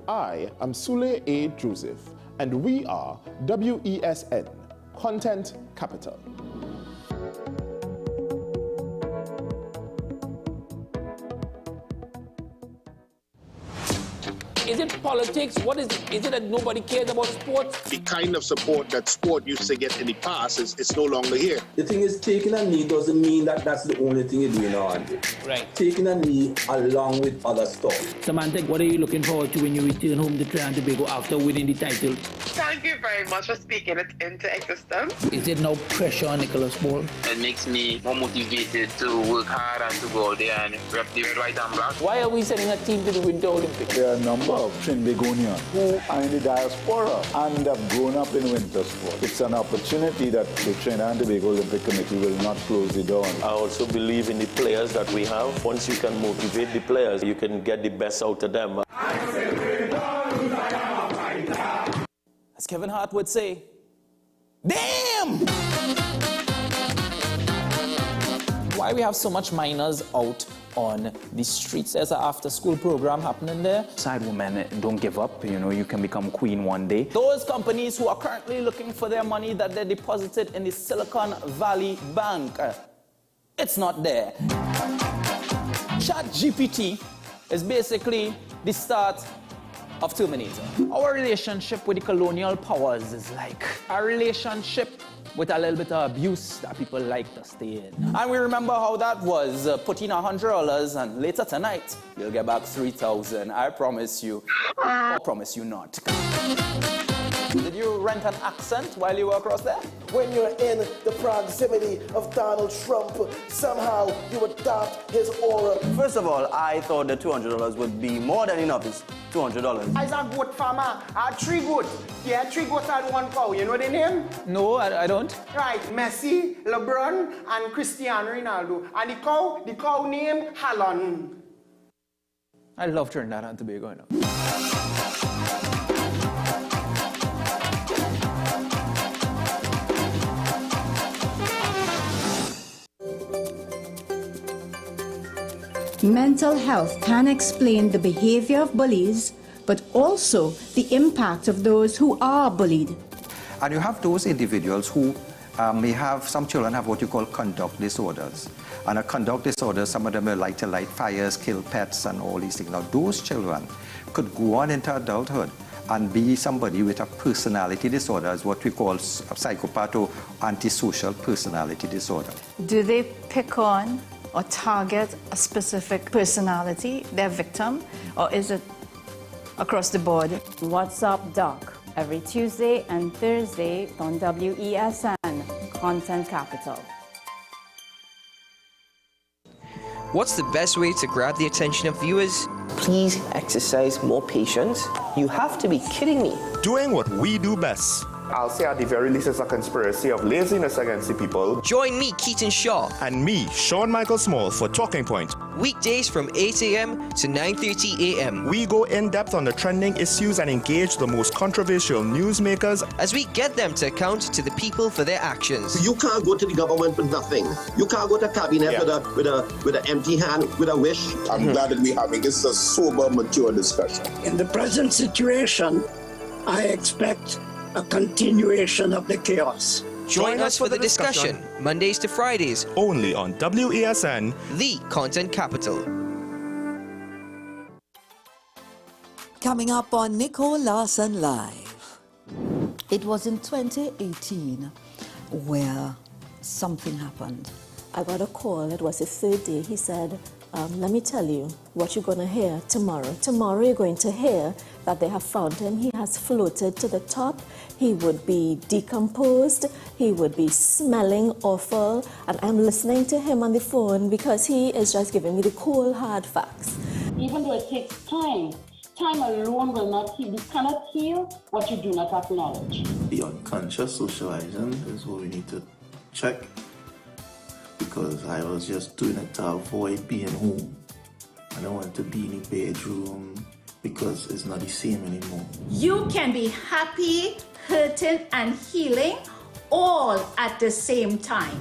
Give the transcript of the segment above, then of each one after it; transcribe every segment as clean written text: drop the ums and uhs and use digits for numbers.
I am Sule A. Joseph, and we are WESN, Content Capital. Is it politics? What is it? Is it that nobody cares about sports? The kind of support that sport used to get in the past is no longer here. The thing is, taking a knee doesn't mean that that's the only thing you do in our day. Right. Taking a knee along with other stuff. Samantha, what are you looking forward to when you return home to Trinidad and Tobago after winning the title? Thank you very much for speaking it into existence. Is it no pressure on Nicholas Paul? It makes me more motivated to work hard and to go out there and rep the red, white and black. Why are we sending a team to the Winter Olympics? There are a number of Trinbagonians who are in the diaspora and have grown up in winter sport. It's an opportunity that the Trinidad and Tobago Olympic Committee will not close the door on. I also believe in the players that we have. Once you can motivate the players, you can get the best out of them. As Kevin Hart would say, damn! Why we have so much minors out on the streets? There's an after-school program happening there. Side women, don't give up. You know, you can become queen one day. Those companies who are currently looking for their money that they deposited in the Silicon Valley Bank, it's not there. ChatGPT is basically the start of Terminator. Our relationship with the colonial powers is like a relationship with a little bit of abuse that people like to stay in. And we remember how that was. Put in $100 and later tonight, you'll get back 3,000. I promise you. I promise you not. Did you rent an accent while you were across there? When you're in the proximity of Donald Trump, somehow you adopt his aura. First of all, I thought the $200 would be more than enough. It's $200. As a goat farmer, I had 3 goats. Yeah, 3 goats and 1 cow. You know the name? No, I don't. Right, Messi, LeBron, and Cristiano Ronaldo. And the cow named Haaland. I love Trinidad and Tobago, you know. Mental health can explain the behavior of bullies, but also the impact of those who are bullied. And you have those individuals who may have, some children have what you call conduct disorders. And a conduct disorder, some of them are like to light fires, kill pets, and all these things. Now, those children could go on into adulthood and be somebody with a personality disorder, as what we call a psychopath or antisocial personality disorder. Do they pick on or target a specific personality, their victim, or is it across the board? What's Up Doc, every Tuesday and Thursday on WESN, Content Capital. What's the best way to grab the attention of viewers? Please exercise more patience. You have to be kidding me. Doing what we do best. I'll say at the very least it's a conspiracy of laziness against the people. Join me, Keaton Shaw. And me, Sean Michael Small, for Talking Point. Weekdays from 8 a.m. to 9:30 a.m. We go in-depth on the trending issues and engage the most controversial newsmakers as we get them to account to the people for their actions. You can't go to the government with nothing. You can't go to cabinet with an empty hand, with a wish. I'm glad that we're having this a sober, mature discussion. In the present situation, I expect a continuation of the chaos. Join us for the discussion, Mondays to Fridays, only on WESN, the Content Capital. Coming up on Nicole Larson Live. It was in 2018 where something happened. I got a call. It was the 3rd day. He said, let me tell you what you're going to hear tomorrow. Tomorrow you're going to hear that they have found him. He has floated to the top. He would be decomposed. He would be smelling awful. And I'm listening to him on the phone because he is just giving me the cold, hard facts. Even though it takes time, time alone will not heal. You cannot heal what you do not acknowledge. The unconscious socializing is what we need to check, because I was just doing it to avoid being home. I don't want to be in the bedroom because it's not the same anymore. You can be happy, hurting, and healing all at the same time.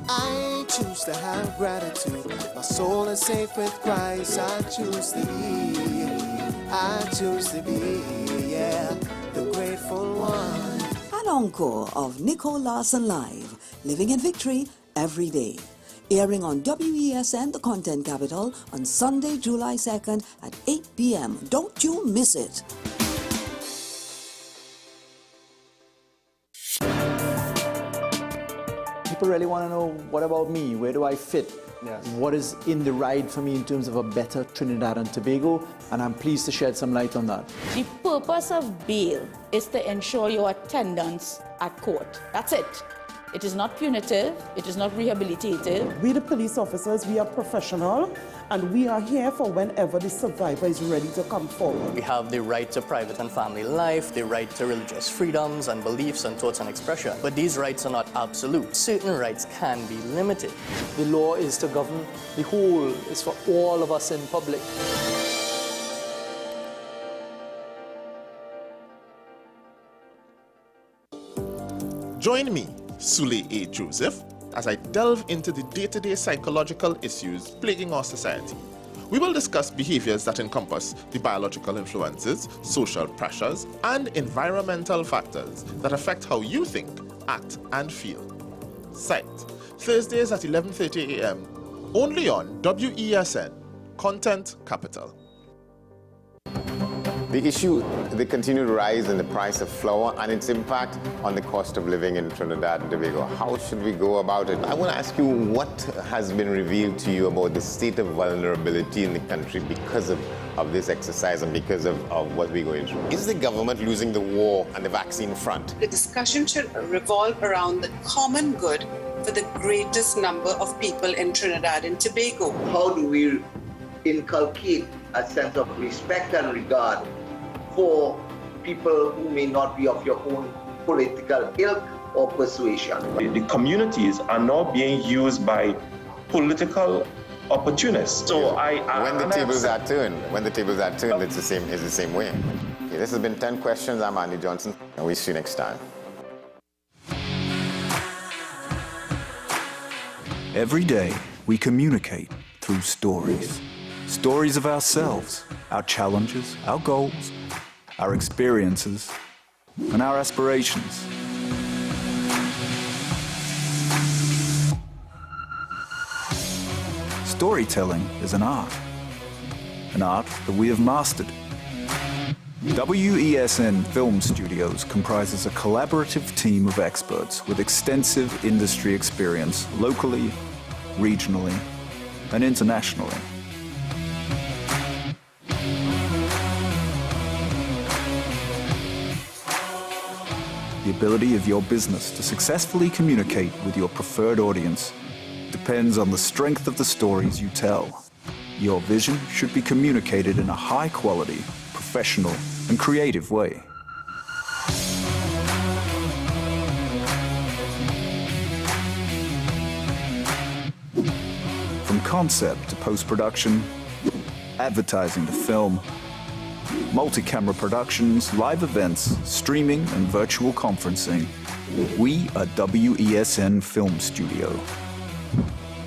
I choose to have gratitude. My soul is safe with Christ. I choose thee. I choose to be, yeah, the grateful one. An encore of Nicole Larson Live, Living in Victory every day. Airing on WESN, the content capital, on Sunday, July 2nd at 8 p.m. Don't you miss it. People really want to know, what about me? Where do I fit? Yes. What is in the ride for me in terms of a better Trinidad and Tobago? And I'm pleased to shed some light on that. The purpose of bail is to ensure your attendance at court. That's it. It is not punitive, it is not rehabilitative. We, the police officers, we are professional, and we are here for whenever the survivor is ready to come forward. We have the right to private and family life, the right to religious freedoms and beliefs and thoughts and expression. But these rights are not absolute. Certain rights can be limited. The law is to govern the whole, it's for all of us in public. Join me, Sule A. Joseph, as I delve into the day-to-day psychological issues plaguing our society. We will discuss behaviors that encompass the biological influences, social pressures, and environmental factors that affect how you think, act, and feel. Sight, Thursdays at 11:30 a.m., only on WESN, Content Capital. The issue, the continued rise in the price of flour and its impact on the cost of living in Trinidad and Tobago. How should we go about it? I want to ask you, what has been revealed to you about the state of vulnerability in the country because of this exercise and because of what we're going through? Is the government losing the war on the vaccine front? The discussion should revolve around the common good for the greatest number of people in Trinidad and Tobago. How do we inculcate a sense of respect and regard for people who may not be of your own political ilk or persuasion? The communities are now being used by political opportunists. So when the tables are turned, it's the same way. Okay, this has been 10 Questions. I'm Andy Johnson, and we'll see you next time. Every day, we communicate through stories. Stories of ourselves, our challenges, our goals, our experiences, and our aspirations. Storytelling is an art that we have mastered. WESN Film Studios comprises a collaborative team of experts with extensive industry experience locally, regionally, and internationally. The ability of your business to successfully communicate with your preferred audience depends on the strength of the stories you tell. Your vision should be communicated in a high-quality, professional, and creative way. From concept to post-production, advertising to film, multi-camera productions, live events, streaming, and virtual conferencing. We are WESN Film Studio.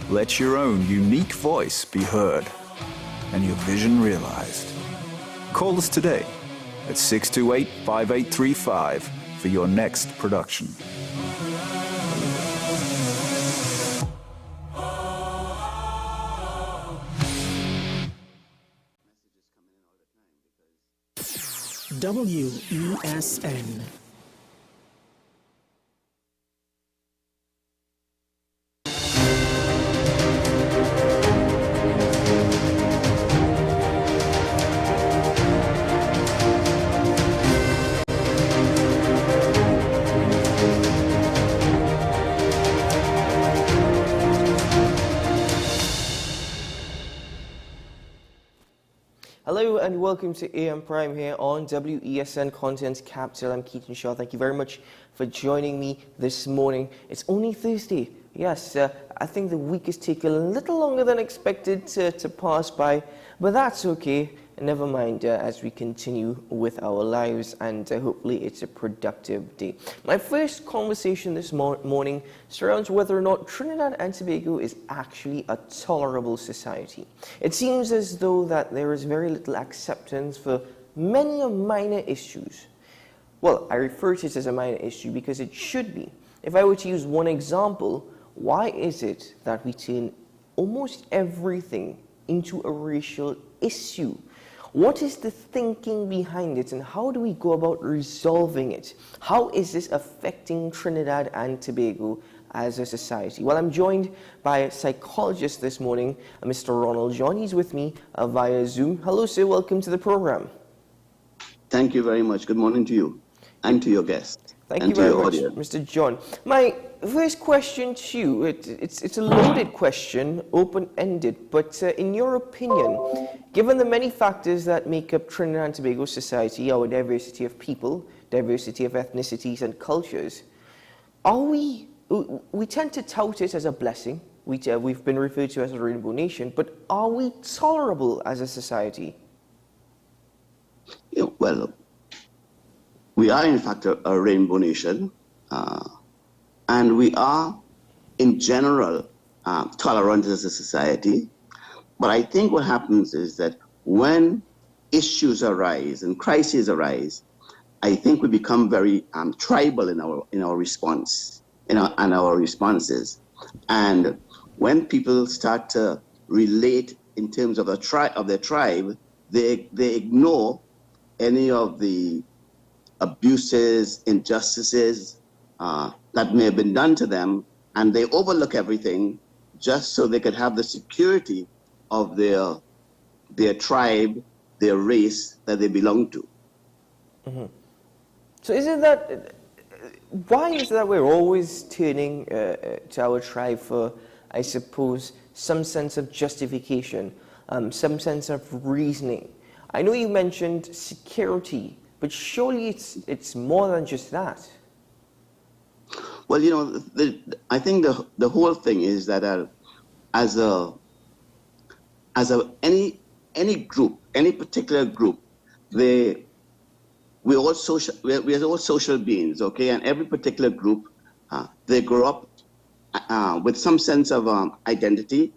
Let your own unique voice be heard and your vision realized. Call us today at 628-5835 for your next production. WESN. Hello and welcome to AM Prime here on WESN Content Capital. I'm Keaton Shaw. Thank you very much for joining me this morning. It's only Thursday. Yes, I think the week is taking a little longer than expected to pass by, but that's okay. never mind as we continue with our lives, and hopefully it's a productive day. My first conversation this morning surrounds whether or not Trinidad and Tobago is actually a tolerable society. It seems as though that there is very little acceptance for many of minor issues. Well, I refer to it as a minor issue because it should be. If I were to use one example, why is it that we turn almost everything into a racial issue? What is the thinking behind it, and how do we go about resolving it? How is this affecting Trinidad and Tobago as a society? Well, I'm joined by a psychologist this morning, Mr. Ronald John. He's with me via Zoom. Hello, sir. Welcome to the program. Thank you very much. Good morning to you and to your guests. Thank you very much, Mr. John. My first question to you, it's a loaded question, open-ended, but in your opinion, given the many factors that make up Trinidad and Tobago society, our diversity of people, diversity of ethnicities and cultures, we tend to tout it as a blessing. We've been referred to as a rainbow nation, but are we tolerable as a society? Yeah, well, we are in fact a rainbow nation, and we are in general tolerant as a society. But I think what happens is that when issues arise and crises arise, I think we become very tribal in our response, and our responses. And when people start to relate in terms of their tribe, they ignore any of the abuses, injustices that may have been done to them, and they overlook everything just so they could have the security of their tribe, their race that they belong to. Mm-hmm. So why is it that we're always turning to our tribe for, I suppose, some sense of justification, some sense of reasoning? I know you mentioned security, but surely it's more than just that. Well, you know, I think the whole thing is that any group, any particular group, we're all social beings, okay? And every particular group, they grow up with some sense of identity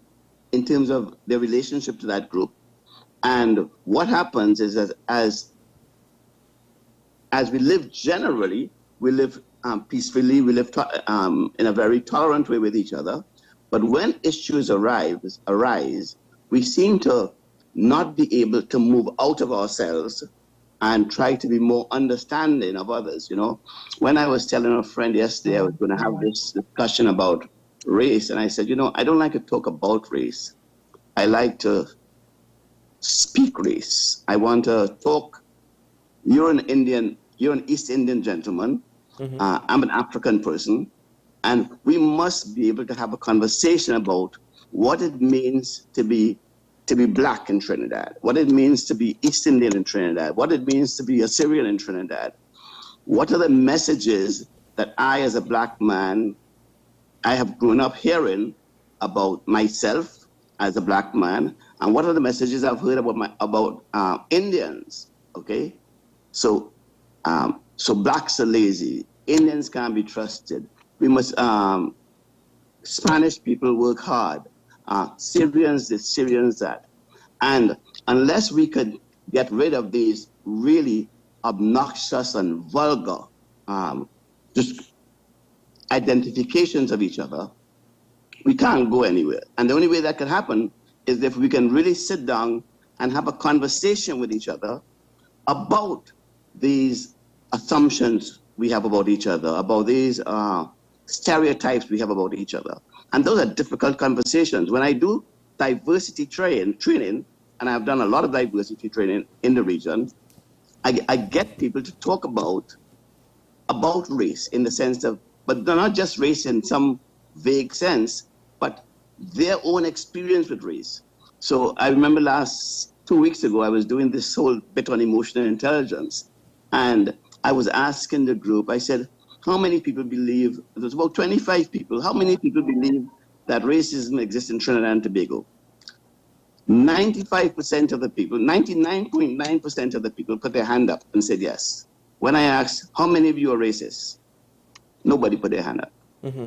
in terms of their relationship to that group. And what happens is that as we live generally, we live peacefully, we live in a very tolerant way with each other. But when issues arise, we seem to not be able to move out of ourselves and try to be more understanding of others. You know, when I was telling a friend yesterday I was going to have this discussion about race, and I said, you know, I don't like to talk about race. I like to speak race. I want to talk. You're an East Indian gentleman. Mm-hmm. I'm an African person, and we must be able to have a conversation about what it means to be black in Trinidad, what it means to be East Indian in Trinidad, what it means to be Assyrian in Trinidad. What are the messages that I, as a black man, I have grown up hearing about myself as a black man, and what are the messages I've heard about Indians? Okay, so blacks are lazy, Indians can't be trusted. We must Spanish people work hard. Syrians this, Syrians that. And unless we could get rid of these really obnoxious and vulgar just identifications of each other, we can't go anywhere. And the only way that can happen is if we can really sit down and have a conversation with each other about these assumptions we have about each other, about these stereotypes we have about each other. And those are difficult conversations. When I do diversity training, and I've done a lot of diversity training in the region, I get people to talk about race in the sense of, but not just race in some vague sense, but their own experience with race. So I remember 2 weeks ago, I was doing this whole bit on emotional intelligence, and I was asking the group, I said, how many people believe, it was about 25 people, how many people believe that racism exists in Trinidad and Tobago? 95% of the people, 99.9% of the people put their hand up and said yes. When I asked, how many of you are racist? Nobody put their hand up. Mm-hmm.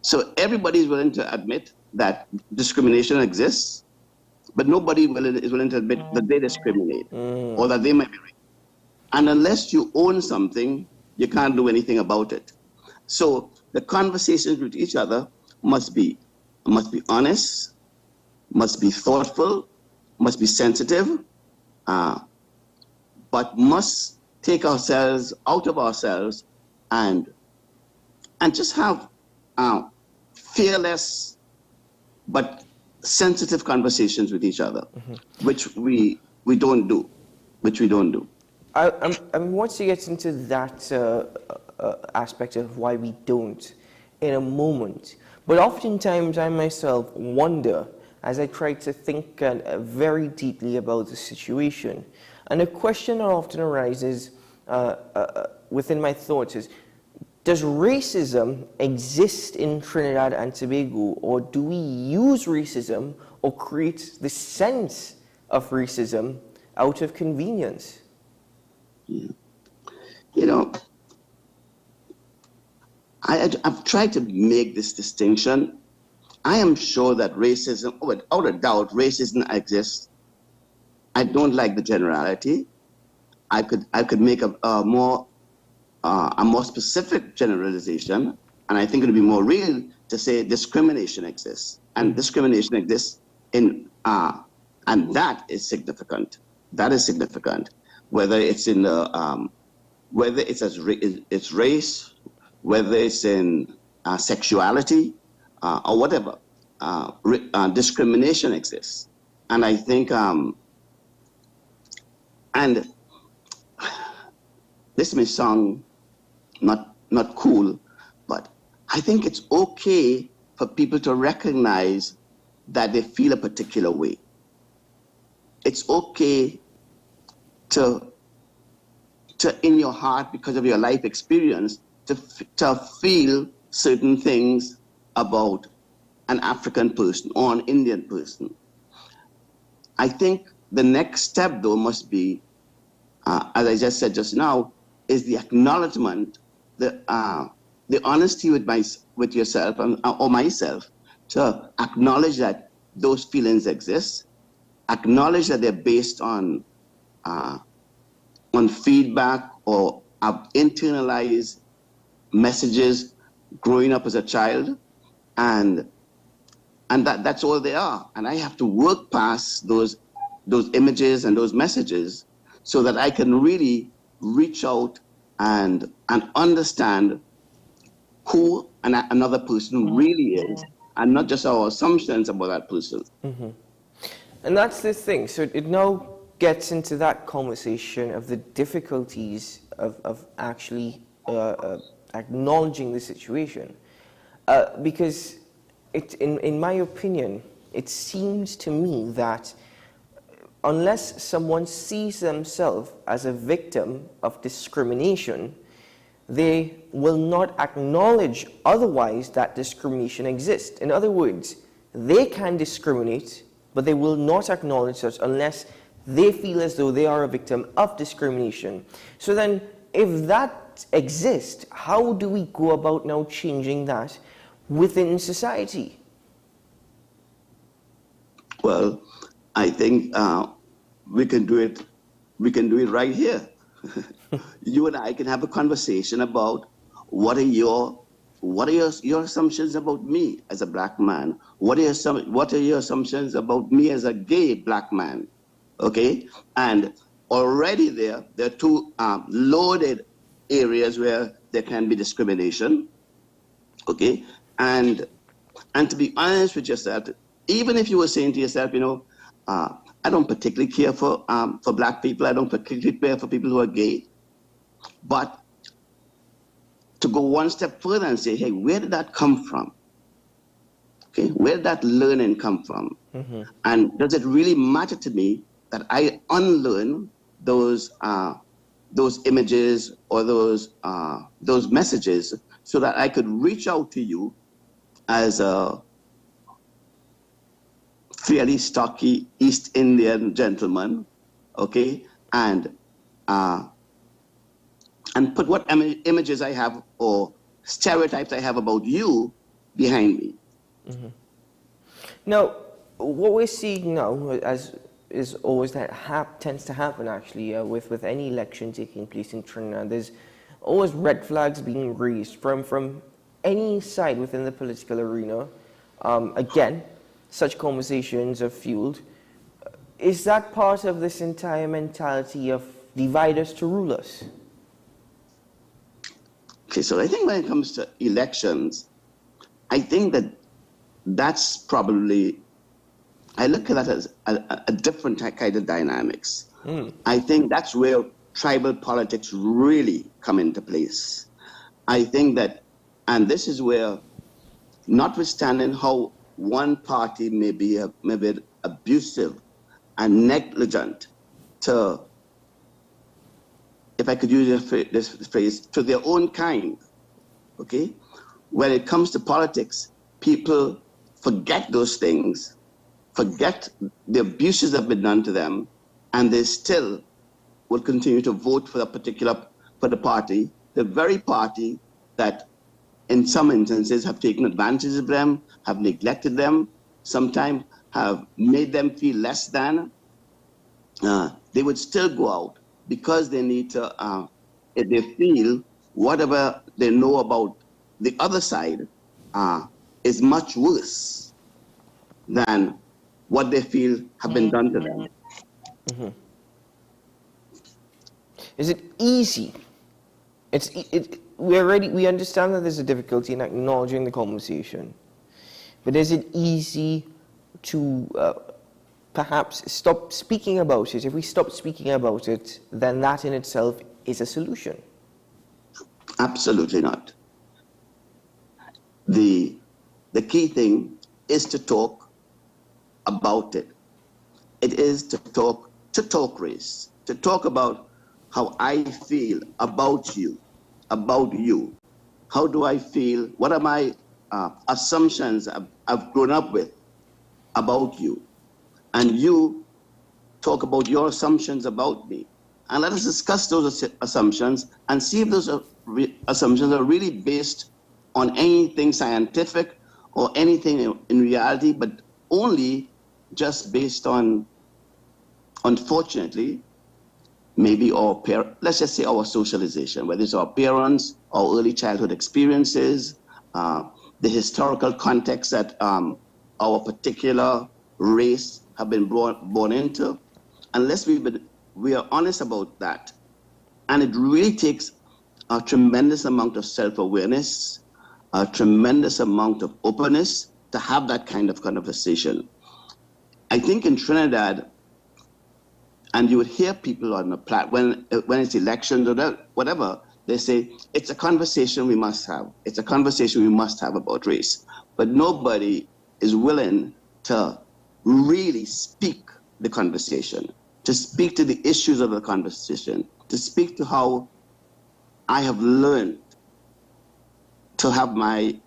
So everybody is willing to admit that discrimination exists, but nobody is willing to admit that they discriminate or that they might be racist. And unless you own something, you can't do anything about it. So the conversations with each other must be honest, must be thoughtful, must be sensitive, but must take ourselves out of ourselves and just have fearless but sensitive conversations with each other, which we don't do. I want to get into that aspect of why we don't in a moment. But oftentimes I myself wonder, as I try to think very deeply about the situation, and a question that often arises within my thoughts is, does racism exist in Trinidad and Tobago, or do we use racism or create the sense of racism out of convenience? Yeah. You know, I've tried to make this distinction. I am sure that racism, without a doubt, racism exists. I don't like the generality. I could make a more specific generalization, and I think it would be more real to say discrimination exists, and discrimination exists and that is significant. That is significant, whether it's in the whether it's it's race, whether it's in sexuality or whatever. Discrimination exists, and I think and this may sound not cool, but I think it's okay for people to recognize that they feel a particular way. It's okay to in your heart, because of your life experience, to feel certain things about an African person or an Indian person. I think the next step, though, must be, as I just said just now, is the acknowledgement, the honesty with yourself or myself, to acknowledge that those feelings exist, acknowledge that they're based on feedback or internalized messages growing up as a child, and that's all they are. And I have to work past those images and those messages so that I can really reach out and understand who another person really is, and not just our assumptions about that person. Mm-hmm. And that's the thing. So it now gets into that conversation of the difficulties of actually acknowledging the situation. Because in my opinion, it seems to me that unless someone sees themselves as a victim of discrimination, they will not acknowledge otherwise that discrimination exists. In other words, they can discriminate, but they will not acknowledge such unless they feel as though they are a victim of discrimination. So then, if that exists, how do we go about now changing that within society? Well, I think we can do it. We can do it right here. You and I can have a conversation about what are your assumptions about me as a black man? What are your assumptions about me as a gay black man? Okay, and already there are two loaded areas where there can be discrimination. Okay, and to be honest with yourself, even if you were saying to yourself, I don't particularly care for black people, I don't particularly care for people who are gay, but to go one step further and say, hey, where did that come from? Okay, where did that learning come from? Mm-hmm. And does it really matter to me that I unlearn those images or those messages so that I could reach out to you as fairly stocky East Indian gentleman, okay, and put what images I have or stereotypes I have about you behind me. Mm-hmm. Now, what we're seeing now, as is always that tends to happen actually with any election taking place in Trinidad, there's always red flags being raised from any side within the political arena. Again, such conversations are fueled. Is that part of this entire mentality of divide us to rule us? Okay, so I think when it comes to elections, I think that that's probably, I look at that as a different kind of dynamics. I think that's where tribal politics really come into place. I think that, and this is where, notwithstanding how one party may be abusive and negligent to, if I could use this phrase, to their own kind, okay? When it comes to politics, people forget those things, forget the abuses that have been done to them, and they still will continue to vote for the party, the very party that in some instances have taken advantage of them, have neglected them, sometimes have made them feel less than. They would still go out because they need to, if they feel whatever they know about the other side is much worse than what they feel have been done to them. Mm-hmm. Is it easy? We understand that there's a difficulty in acknowledging the conversation, but is it easy to perhaps stop speaking about it? If we stop speaking about it, then that in itself is a solution. Absolutely not. The key thing is to talk about it. It is to talk race, to talk about how I feel about you. How do I feel? What are my assumptions I've grown up with about you? And you talk about your assumptions about me. And let us discuss those assumptions and see if those assumptions are really based on anything scientific or anything in reality, but only just based on, unfortunately, maybe let's just say our socialization, whether it's our parents, our early childhood experiences, the historical context that our particular race have been born into. Unless we are honest about that. And it really takes a tremendous amount of self-awareness, a tremendous amount of openness to have that kind of conversation. I think in Trinidad, and you would hear people on the platform, when it's elections or whatever, they say, it's a conversation we must have. It's a conversation we must have about race. But nobody is willing to really speak the conversation, to speak to the issues of the conversation, to speak to how I have learned to have my,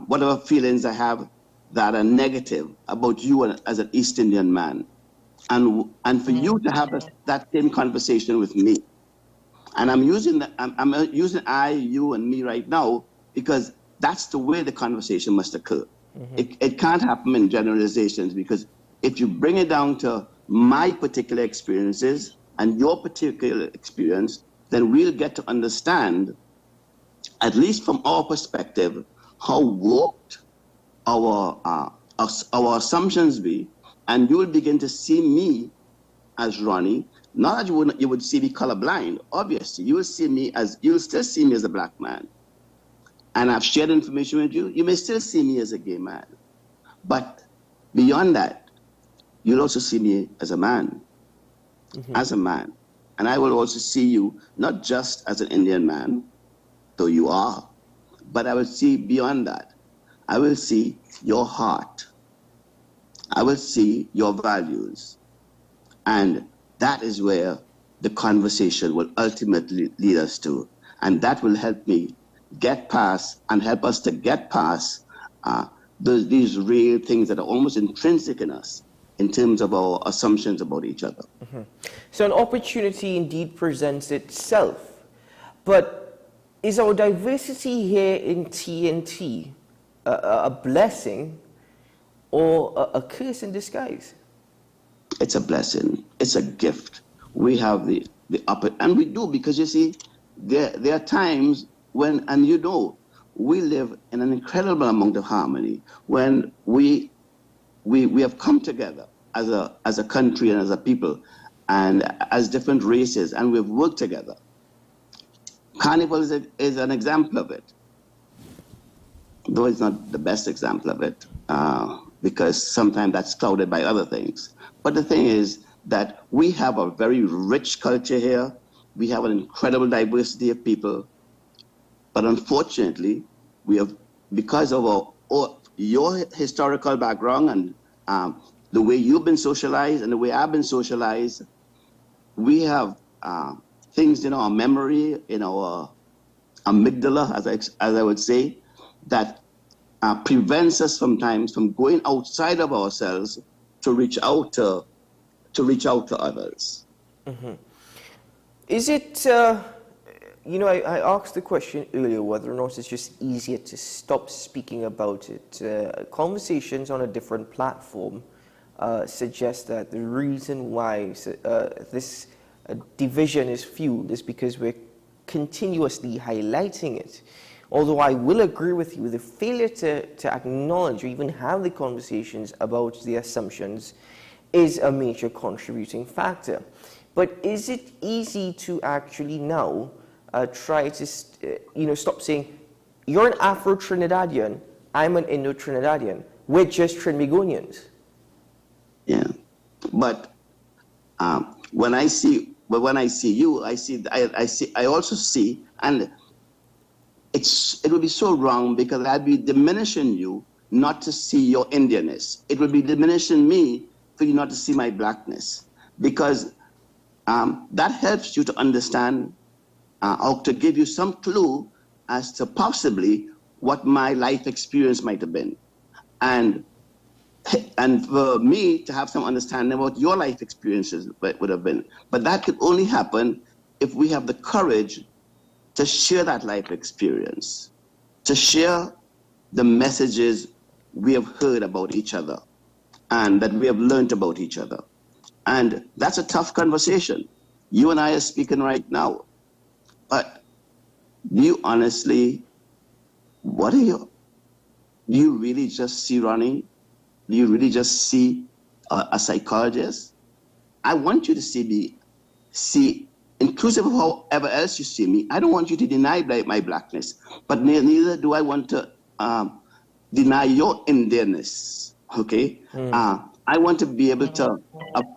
whatever feelings I have that are negative about you as an East Indian man. And for you to have that same conversation with me. And I'm using I, you, and me right now because that's the way the conversation must occur. Mm-hmm. It can't happen in generalizations, because if you bring it down to my particular experiences and your particular experience, then we'll get to understand, at least from our perspective, how warped our assumptions be. And you will begin to see me as Ronnie. Not that you would see me colorblind. Obviously, you will still see me as a black man. And I've shared information with you. You may still see me as a gay man. But beyond that, you'll also see me as a man. Mm-hmm. As a man. And I will also see you not just as an Indian man, though you are, but I will see beyond that. I will see your heart. I will see your values. And that is where the conversation will ultimately lead us to. And that will help me get past and help us to get past these real things that are almost intrinsic in us. in terms of our assumptions about each other. So an opportunity indeed presents itself, but is our diversity here in TNT a blessing or a curse in disguise? It's a blessing. It's a gift. We have the upper, and we do, because you see, there are times when, and you know, we live in an incredible amount of harmony when we have come together as a country and as a people and as different races, and we've worked together. Carnival is an example of it, though it's not the best example of it, because sometimes that's clouded by other things. But the thing is that we have a very rich culture here. We have an incredible diversity of people. But unfortunately, we have, because of your historical background and the way you've been socialized and the way I've been socialized, we have things in our memory, in our amygdala, as I would say, that prevents us sometimes from going outside of ourselves to reach out to others. Is it, I asked the question earlier whether or not it's just easier to stop speaking about it. Conversations on a different platform suggest that the reason why this division is fueled is because we're continuously highlighting it. Although I will agree with you, the failure to acknowledge or even have the conversations about the assumptions is a major contributing factor. But is it easy to actually now try to, stop saying, you're an Afro-Trinidadian, I'm an Indo-Trinidadian, we're just Trinbagonians? Yeah, but when I see you, I also see, and it would be so wrong because I'd be diminishing you not to see your Indianness. It would be diminishing me for you not to see my blackness, because that helps you to understand or to give you some clue as to possibly what my life experience might have been. And for me to have some understanding about your life experiences would have been. But that could only happen if we have the courage to share that life experience, to share the messages we have heard about each other and that we have learned about each other. And that's a tough conversation. You and I are speaking right now. But do you honestly, do you really just see Ronnie? Do you really just see a psychologist? I want you to see, inclusive of however else you see me. I don't want you to deny my blackness, but neither do I want to deny your Indianness, okay? I want to be able to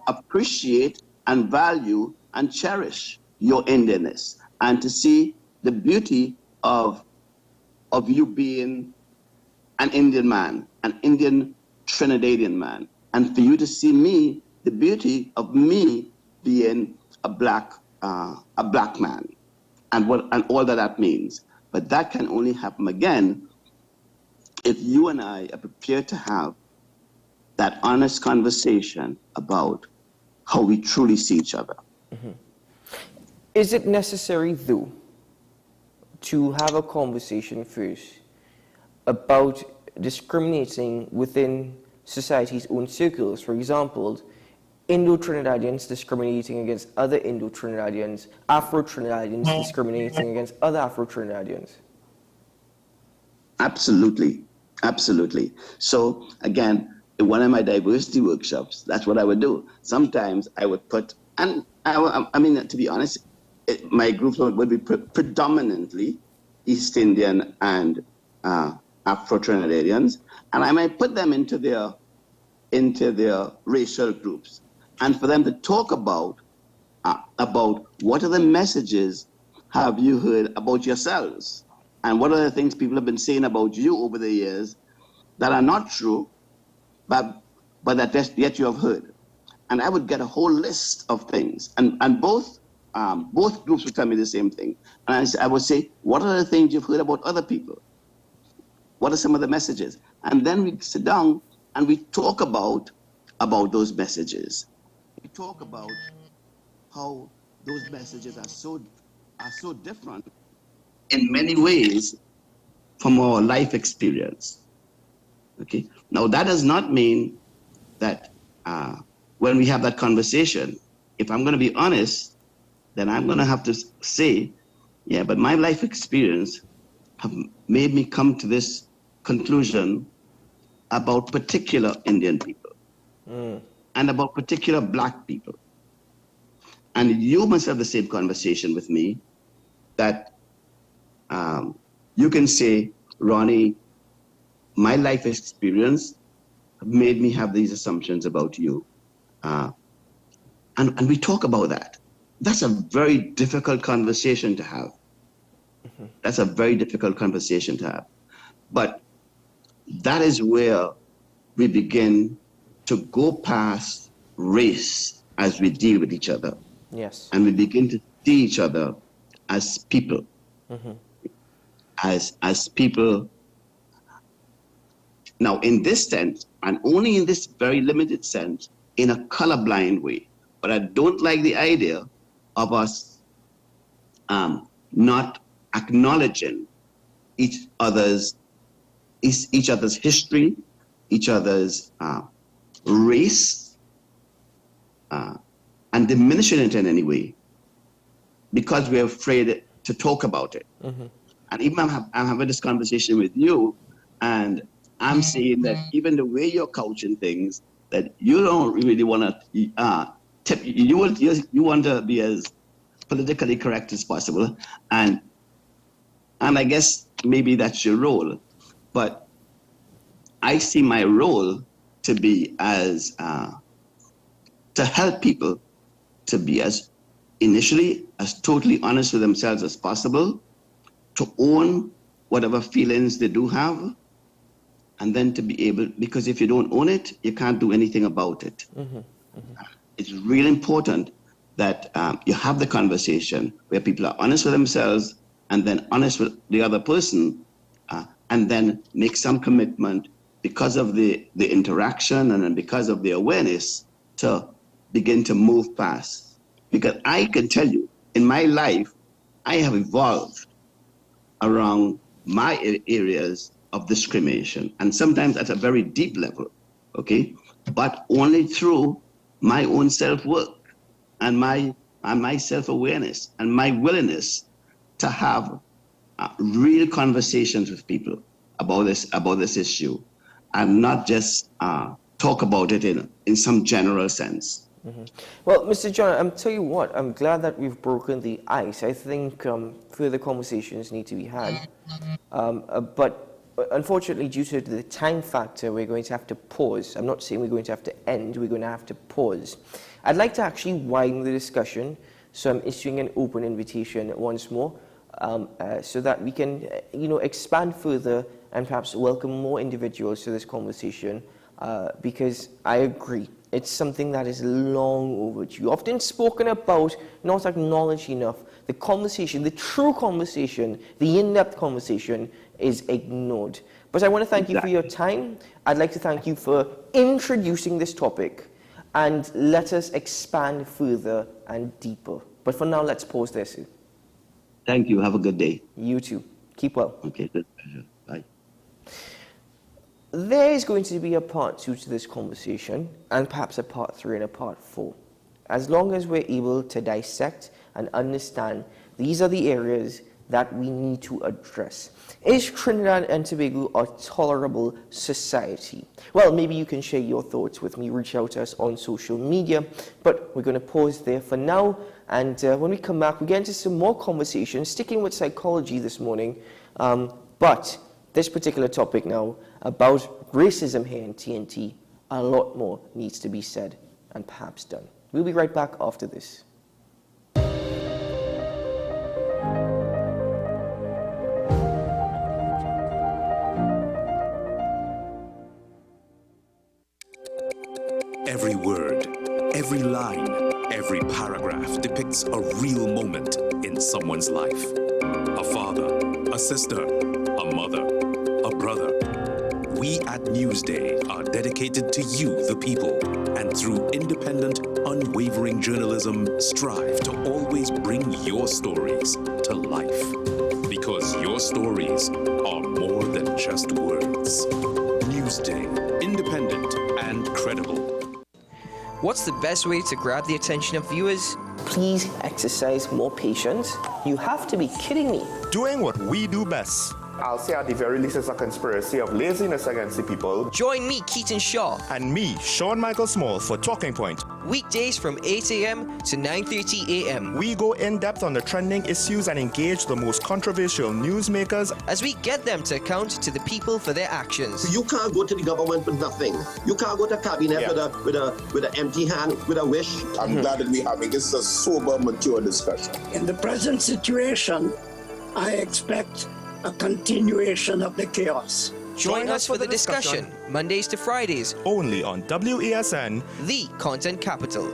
appreciate and value and cherish your Indianness, and to see the beauty of you being an Indian man, an Indian Trinidadian man, and for you to see me, the beauty of me being a black man, and all that means. But that can only happen again if you and I are prepared to have that honest conversation about how we truly see each other. Is it necessary, though, to have a conversation first about discriminating within society's own circles? For example, Indo-Trinidadians discriminating against other Indo-Trinidadians, Afro-Trinidadians discriminating against other Afro-Trinidadians? Absolutely, absolutely. So again, in one of my diversity workshops, that's what I would do. Sometimes I would put, and I mean, to be honest, my groups would be predominantly East Indian and Afro-Trinidadians, and I might put them into their racial groups, and for them to talk about what are the messages have you heard about yourselves, and what are the things people have been saying about you over the years that are not true, but that yet you have heard. And I would get a whole list of things, and both groups would tell me the same thing. And I would say, what are the things you've heard about other people? What are some of the messages? And then we sit down and we talk about about those messages. We talk about how those messages are so different in many ways from our life experience. Okay. Now that does not mean that when we have that conversation, if I'm going to be honest, then I'm going to have to say, yeah, but my life experience have made me come to this conclusion about particular Indian people and about particular Black people. And you must have the same conversation with me that you can say, Ronnie, my life experience made me have these assumptions about you. And we talk about that. That's a very difficult conversation to have. That's a very difficult conversation to have. But that is where we begin to go past race as we deal with each other. Yes. And we begin to see each other as people. As people. Now, in this sense, and only in this very limited sense, in a colorblind way. But I don't like the idea of us not acknowledging each other's history, each other's race, and diminishing it in any way, because we're afraid to talk about it. And even I'm having this conversation with you, and I'm saying that even the way you're couching things, that you don't really want to you want to be as politically correct as possible, and I guess maybe that's your role, but I see my role to be as to help people to be as totally honest with themselves as possible, to own whatever feelings they do have, and then to be able, because if you don't own it, you can't do anything about it. It's really important that you have the conversation where people are honest with themselves and then honest with the other person, and then make some commitment because of the interaction and then because of the awareness to begin to move past. Because I can tell you, in my life, I have evolved around my areas of discrimination, and sometimes at a very deep level, okay? But only through my own self-work and my self-awareness and my willingness to have real conversations with people about this issue, and not just talk about it in some general sense. Well, Mr. John, I'm tell you what, I'm glad that we've broken the ice. I think further conversations need to be had. But unfortunately, due to the time factor, we're going to have to pause. I'm not saying we're going to have to end, we're going to have to pause. I'd like to actually widen the discussion, so I'm issuing an open invitation once more, so that we can, expand further and perhaps welcome more individuals to this conversation, because I agree, it's something that is long overdue, often spoken about, not acknowledged enough. The conversation, the true conversation, the in-depth conversation is ignored. But I want to thank you for your time. I'd like to thank you for introducing this topic, and let us expand further and deeper. But for now, let's pause there, Sue. Thank you. Have a good day. You too. Keep well. Okay, good pleasure. Bye. There is going to be a part 2 to this conversation, and perhaps a part 3 and a part 4. As long as we're able to dissect and understand, these are the areas that we need to address. Is Trinidad and Tobago a tolerable society? Well, maybe you can share your thoughts with me, reach out to us on social media, but we're going to pause there for now, and when we come back, we get into some more conversations, sticking with psychology this morning, but this particular topic now about racism here in TNT, a lot more needs to be said and perhaps done. We'll be right back after this. Every word, every line, every paragraph depicts a real moment in someone's life. A father, a sister, a mother, a brother. We at Newsday are dedicated to you, the people, and through independent, unwavering journalism, strive to always bring your stories to life. Because your stories are more than just words. Newsday, independent and credible. What's the best way to grab the attention of viewers? Please exercise more patience. You have to be kidding me. Doing what we do best. I'll say at the very least it's a conspiracy of laziness against the people. Join me, Keaton Shaw. And me, Sean Michael Small, for Talking Point. Weekdays from 8 a.m. to 9:30 a.m. We go in-depth on the trending issues and engage the most controversial newsmakers as we get them to account to the people for their actions. You can't go to the government with nothing. You can't go to cabinet with an empty hand, with a wish. I'm glad that we're having this a sober, mature discussion. In the present situation, I expect a continuation of the chaos. Join us for the discussion, Mondays to Fridays, only on WESN, the content capital.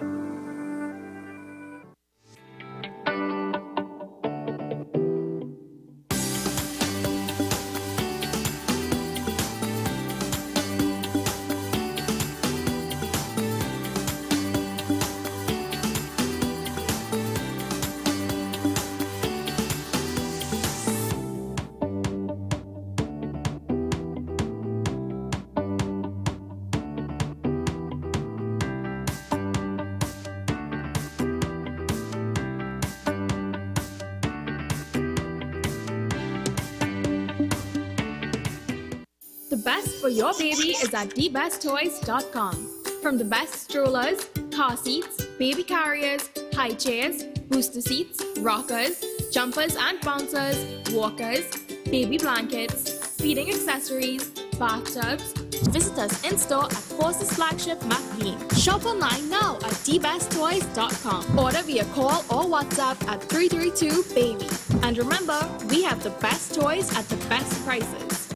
The best for your baby is at thebesttoys.com. From the best strollers, car seats, baby carriers, high chairs, booster seats, rockers, jumpers and bouncers, walkers, baby blankets, feeding accessories, bathtubs. Visit us in-store at Forces Flagship McLean. Shop online now at thebesttoys.com. Order via call or WhatsApp at 332-BABY. And remember, we have the best toys at the best prices.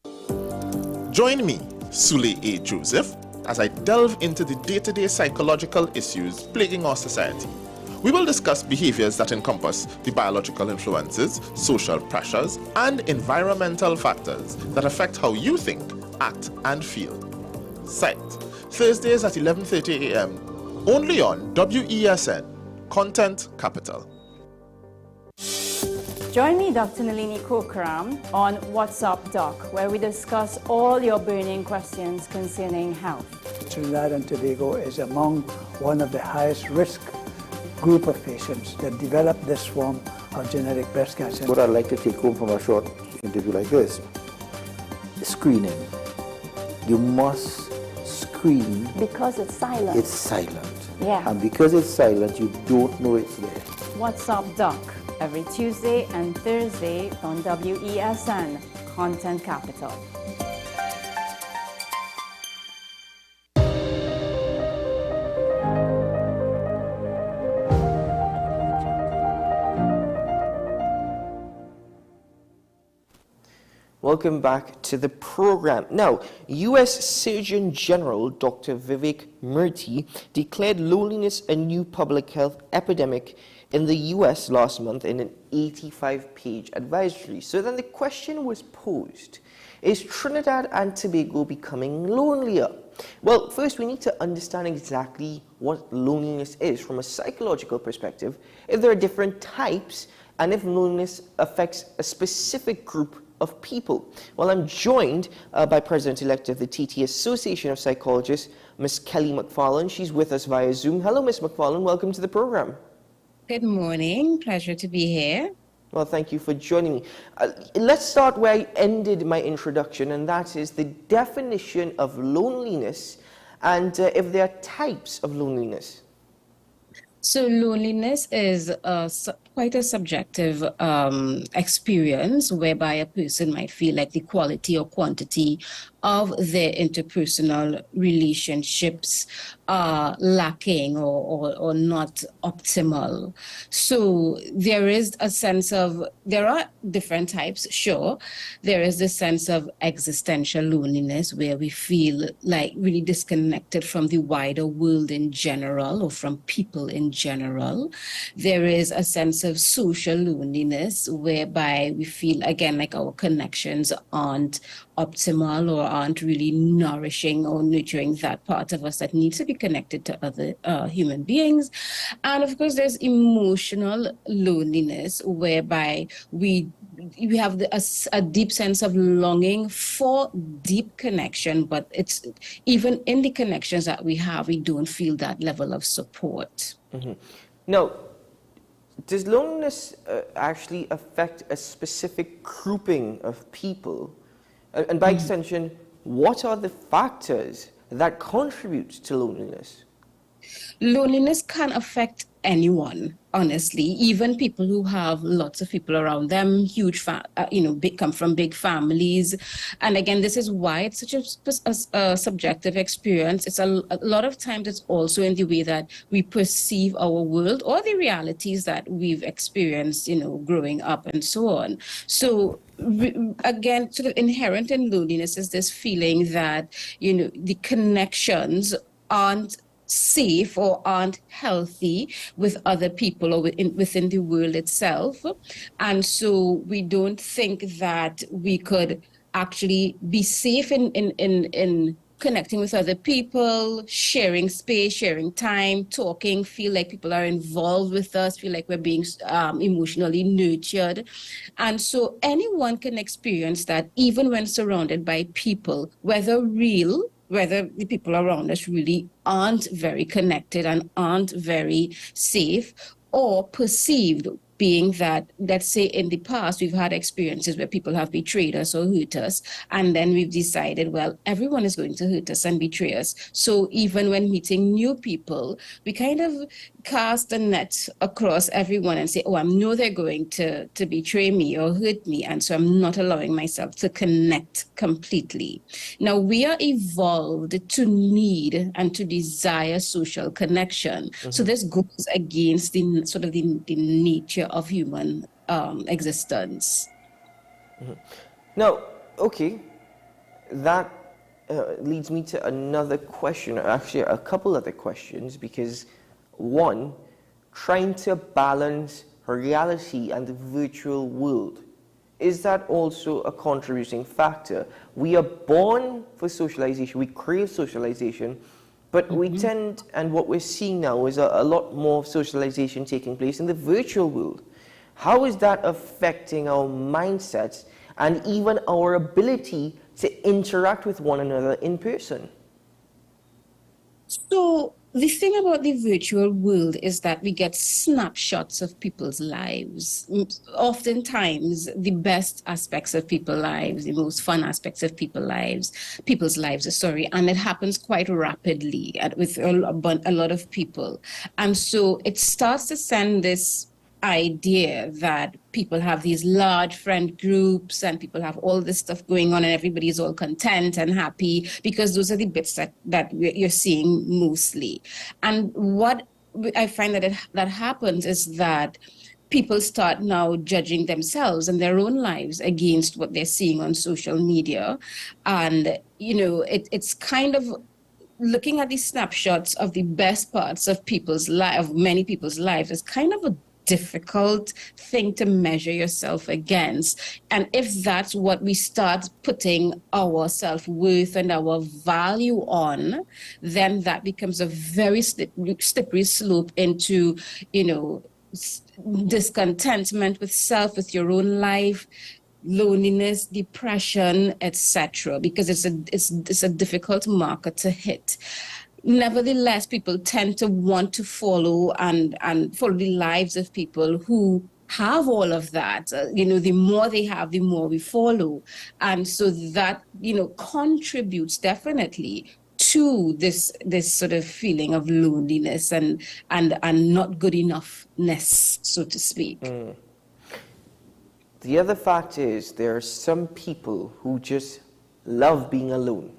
Join me, Sule A. Joseph, as I delve into the day-to-day psychological issues plaguing our society. We will discuss behaviors that encompass the biological influences, social pressures, and environmental factors that affect how you think, act, and feel. Sight, Thursdays at 11:30 a.m., only on WESN, Content Capital. Join me, Dr. Nalini Kokram, on What's Up Doc, where we discuss all your burning questions concerning health. Trinidad and Tobago is among one of the highest risk group of patients that develop this form of genetic breast cancer. What I'd like to take home from a short interview like this is screening. You must screen. Because it's silent. It's silent. Yeah. And because it's silent, you don't know it's there. What's Up Doc, every Tuesday and Thursday on WESN, Content Capital. Welcome back to the program. Now, U.S. Surgeon General Dr. Vivek Murthy declared loneliness a new public health epidemic in the U.S. last month in an 85-page advisory. So then the question was posed, is Trinidad and Tobago becoming lonelier? Well, first we need to understand exactly what loneliness is from a psychological perspective, if there are different types, and if loneliness affects a specific group of people. Well, I'm joined by President-elect of the TT Association of Psychologists, Ms. Kelly McFarlane. She's with us via Zoom. Hello, Ms. McFarlane. Welcome to the program. Good morning. Pleasure to be here. Well, thank you for joining me. Let's start where I ended my introduction, and that is the definition of loneliness and if there are types of loneliness. So loneliness is quite a subjective experience whereby a person might feel like the quality or quantity of their interpersonal relationships are lacking or not optimal. So there is a sense of, there are different types, sure. There is the sense of existential loneliness where we feel like really disconnected from the wider world in general or from people in general. There is a sense of social loneliness whereby we feel, again, like our connections aren't optimal or aren't really nourishing or nurturing that part of us that needs to be connected to other human beings. And of course, there's emotional loneliness, whereby we have a deep sense of longing for deep connection, but it's even in the connections that we have, we don't feel that level of support. Mm-hmm. Now, does loneliness actually affect a specific grouping of people? And by extension, what are the factors that contribute to loneliness? Loneliness can affect anyone, honestly, even people who have lots of people around them, come from big families. And again, this is why it's such a subjective experience. It's a lot of times it's also in the way that we perceive our world or the realities that we've experienced, growing up and so on. So again, sort of inherent in loneliness is this feeling that, the connections aren't safe or aren't healthy with other people or within the world itself. And so we don't think that we could actually be safe in connecting with other people, sharing space, sharing time, talking, feel like people are involved with us, feel like we're being emotionally nurtured. And so anyone can experience that even when surrounded by people, whether the people around us really aren't very connected and aren't very safe, or perceived, being that, let's say in the past, we've had experiences where people have betrayed us or hurt us, and then we've decided, well, everyone is going to hurt us and betray us. So even when meeting new people, we kind of cast a net across everyone and say, oh, I know they're going to betray me or hurt me, and so I'm not allowing myself to connect completely. Now, we are evolved to need and to desire social connection. Mm-hmm. So this goes against the sort of the nature of human existence. Mm-hmm. Now, okay, that leads me to another question, or actually a couple other questions, because one, trying to balance reality and the virtual world, is that also a contributing factor? We are born for socialization, we crave socialization, but we tend, and what we're seeing now is a lot more socialization taking place in the virtual world. How is that affecting our mindsets and even our ability to interact with one another in person? So the thing about the virtual world is that we get snapshots of people's lives. Oftentimes, the best aspects of people's lives, the most fun aspects of people's lives, and it happens quite rapidly with a lot of people. And so it starts to send this idea that people have these large friend groups and people have all this stuff going on and everybody is all content and happy, because those are the bits that you're seeing mostly. And what I find that happens is that people start now judging themselves and their own lives against what they're seeing on social media. And, it's kind of looking at these snapshots of the best parts of many people's lives is kind of a difficult thing to measure yourself against. And if that's what we start putting our self-worth and our value on, then that becomes a very slippery slope into, discontentment with self, with your own life, loneliness, depression, etc., because it's a difficult marker to hit. Nevertheless, people tend to want to follow and follow the lives of people who have all of that. The more they have, the more we follow. And so that, contributes definitely to this sort of feeling of loneliness and not good enoughness, so to speak. Mm. The other fact is there are some people who just love being alone,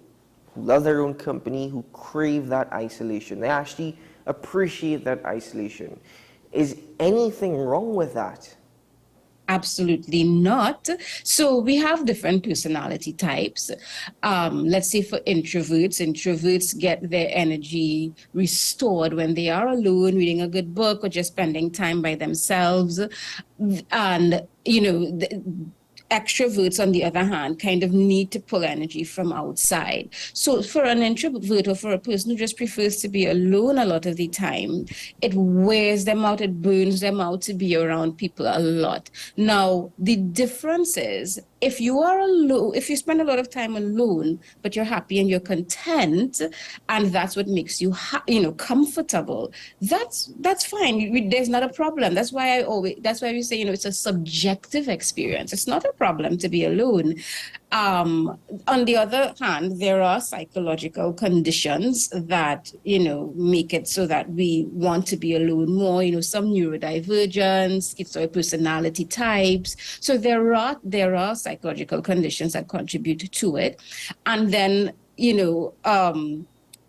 who love their own company, who crave that isolation. They actually appreciate that isolation. Is anything wrong with that? Absolutely not. So we have different personality types. Let's say for introverts get their energy restored when they are alone, reading a good book or just spending time by themselves. And, extroverts, on the other hand, kind of need to pull energy from outside. So for an introvert or for a person who just prefers to be alone a lot of the time, it wears them out, it burns them out to be around people a lot. Now, the difference is, if you are alone, if you spend a lot of time alone, but you're happy and you're content, and that's what makes you, comfortable, that's fine. There's not a problem. That's why we say, it's a subjective experience. It's not a problem to be alone. On the other hand, there are psychological conditions that, make it so that we want to be alone more, some neurodivergence, schizoid personality types. So there are psychological conditions that contribute to it. And then,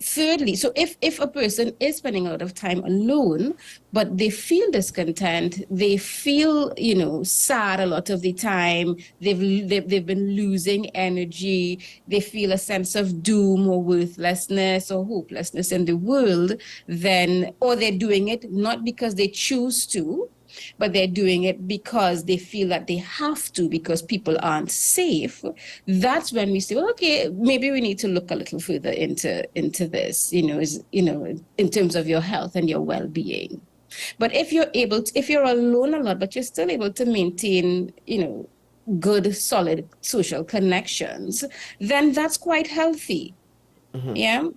thirdly, so if a person is spending a lot of time alone, but they feel discontent, they feel, sad a lot of the time, they've been losing energy, they feel a sense of doom or worthlessness or hopelessness in the world, or they're doing it not because they choose to, but they're doing it because they feel that they have to, because people aren't safe. That's when we say, well, okay, maybe we need to look a little further into this, in terms of your health and your well-being. But if you're alone a lot, but you're still able to maintain, good, solid social connections, then that's quite healthy. Mm-hmm. Yeah.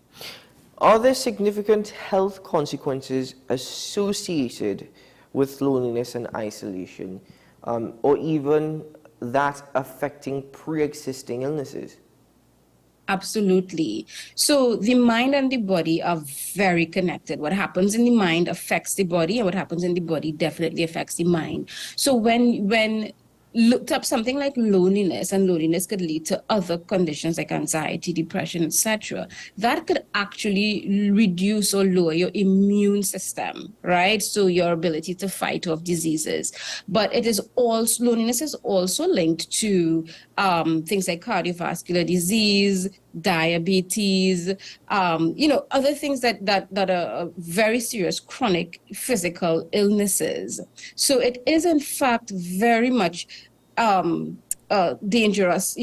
Are there significant health consequences associated with loneliness and isolation, or even that affecting pre-existing illnesses? Absolutely. So the mind and the body are very connected. What happens in the mind affects the body, and what happens in the body definitely affects the mind. So when looked up something like loneliness, and loneliness could lead to other conditions like anxiety, depression, etc. That could actually reduce or lower your immune system, right? So your ability to fight off diseases. But loneliness is also linked to things like cardiovascular disease, diabetes, other things that are very serious chronic physical illnesses. So it is in fact very much dangerous,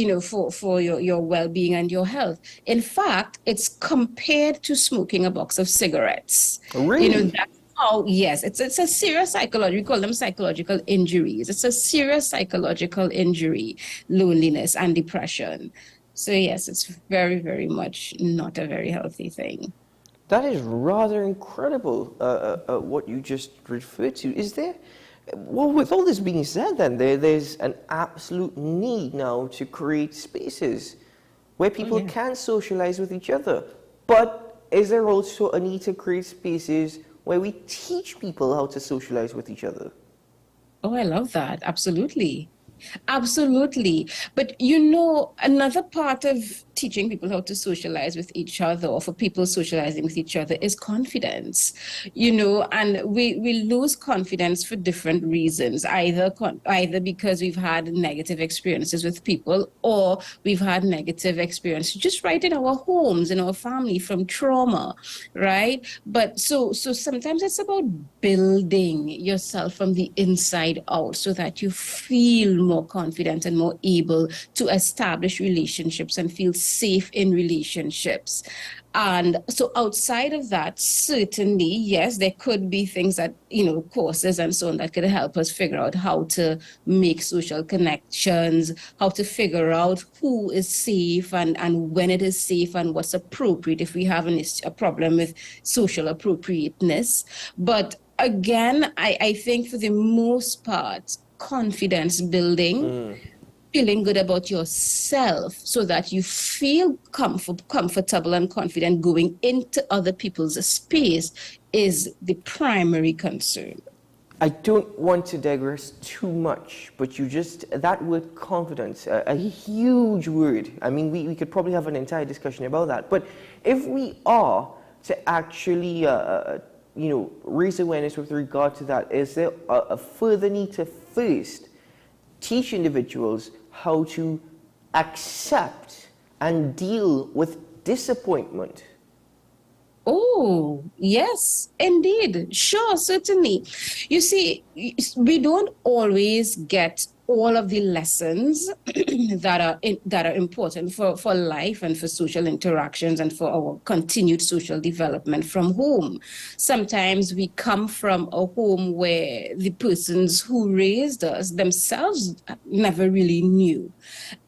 for your well-being and your health. In fact, it's compared to smoking a box of cigarettes. Really? That's how, yes, it's a serious psychological, we call them psychological injuries. It's a serious psychological injury, loneliness and depression. So yes, it's very, very much not a very healthy thing. That is rather incredible, what you just referred to. Is there, well, with all this being said, then there's an absolute need now to create spaces where people can socialize with each other. But is there also a need to create spaces where we teach people how to socialize with each other? Oh, I love that. Absolutely. Absolutely. But another part of teaching people how to socialize with each other, or for people socializing with each other, is confidence, and we lose confidence for different reasons, either because we've had negative experiences with people, or we've had negative experiences just right in our homes, in our family, from trauma, right? But so sometimes it's about building yourself from the inside out so that you feel more confident and more able to establish relationships and feel safe in relationships. And so outside of that, certainly, yes, there could be things that, courses and so on that could help us figure out how to make social connections, how to figure out who is safe and when it is safe and what's appropriate if we have a problem with social appropriateness. But again, I think for the most part, confidence building, feeling good about yourself so that you feel comfortable and confident going into other people's space is the primary concern. I don't want to digress too much, but that word confidence, a huge word. I mean, we could probably have an entire discussion about that. But if we are to actually, raise awareness with regard to that, is there a further need to first teach individuals how to accept and deal with disappointment? Oh, yes, indeed. Sure, certainly. You see, we don't always get all of the lessons that are important for life and for social interactions and for our continued social development from home. Sometimes we come from a home where the persons who raised us themselves never really knew.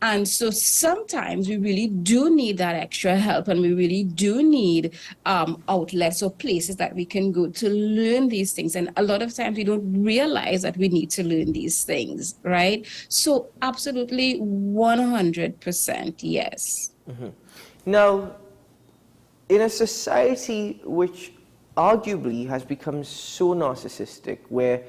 And so sometimes we really do need that extra help, and we really do need outlets or places that we can go to learn these things. And a lot of times we don't realize that we need to learn these things, right? So absolutely 100% yes. Mm-hmm. Now, in a society which arguably has become so narcissistic, where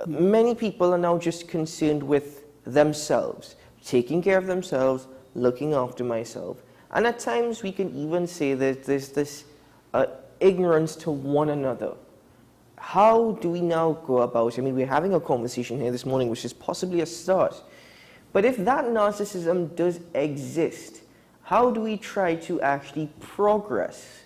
many people are now just concerned with themselves, taking care of themselves, looking after myself. And at times we can even say that there's this ignorance to one another. How do we now go about, I mean, we're having a conversation here this morning, which is possibly a start. But if that narcissism does exist, how do we try to actually progress?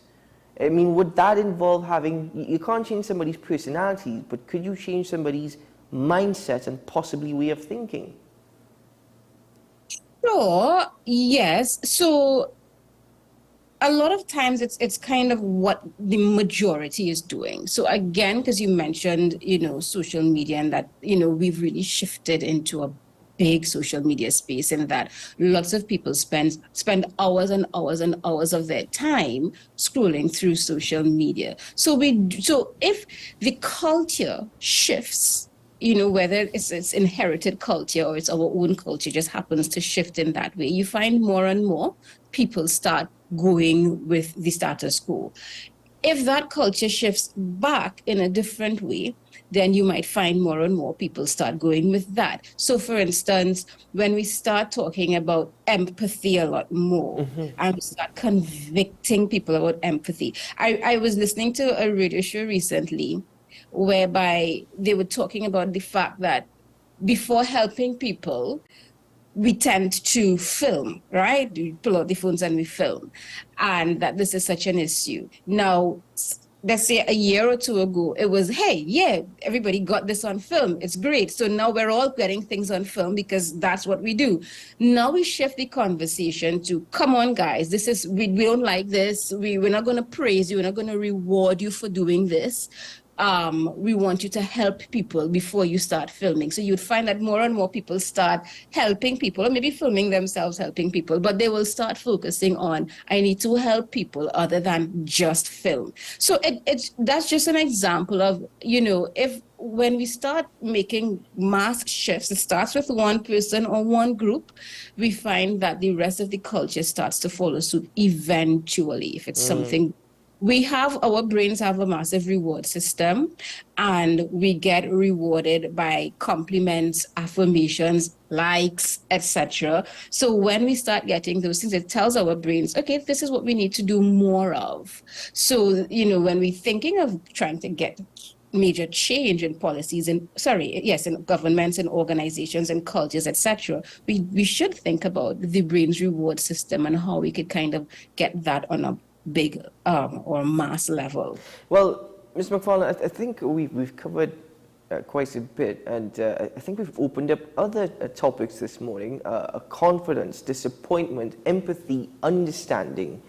I mean, would that involve having, you can't change somebody's personality, but could you change somebody's mindset and possibly way of thinking? Sure, yes. So a lot of times it's kind of what the majority is doing. So again, because you mentioned, social media, and that, we've really shifted into a big social media space, in that lots of people spend hours and hours and hours of their time scrolling through social media. So if the culture shifts, whether it's inherited culture or it's our own culture, just happens to shift in that way, you find more and more people start going with the status quo. If that culture shifts back in a different way, then you might find more and more people start going with that. So for instance, when we start talking about empathy a lot more, and we start convicting people about empathy. I was listening to a radio show recently whereby they were talking about the fact that before helping people, we tend to film, right? We pull out the phones and we film, and that this is such an issue. Now, let's say a year or two ago, it was, hey, yeah, everybody got this on film. It's great. So now we're all getting things on film because that's what we do. Now we shift the conversation to, come on, guys, this is, we don't like this. We're not going to praise you. We're not going to reward you for doing this. We want you to help people before you start filming. So you'd find that more and more people start helping people, or maybe filming themselves helping people, but they will start focusing on, I need to help people other than just film. So that's just an example of, when we start making mass shifts, it starts with one person or one group, we find that the rest of the culture starts to follow suit eventually, if it's something. Our brains have a massive reward system, and we get rewarded by compliments, affirmations, likes, etc. So when we start getting those things, it tells our brains, okay, this is what we need to do more of. So, when we're thinking of trying to get major change in policies in governments and organizations and cultures, etc., we should think about the brain's reward system and how we could kind of get that on a big or mass level. Well, Ms. McFarlane, I think we've covered quite a bit, and I think we've opened up other topics this morning: confidence, disappointment, empathy, understanding.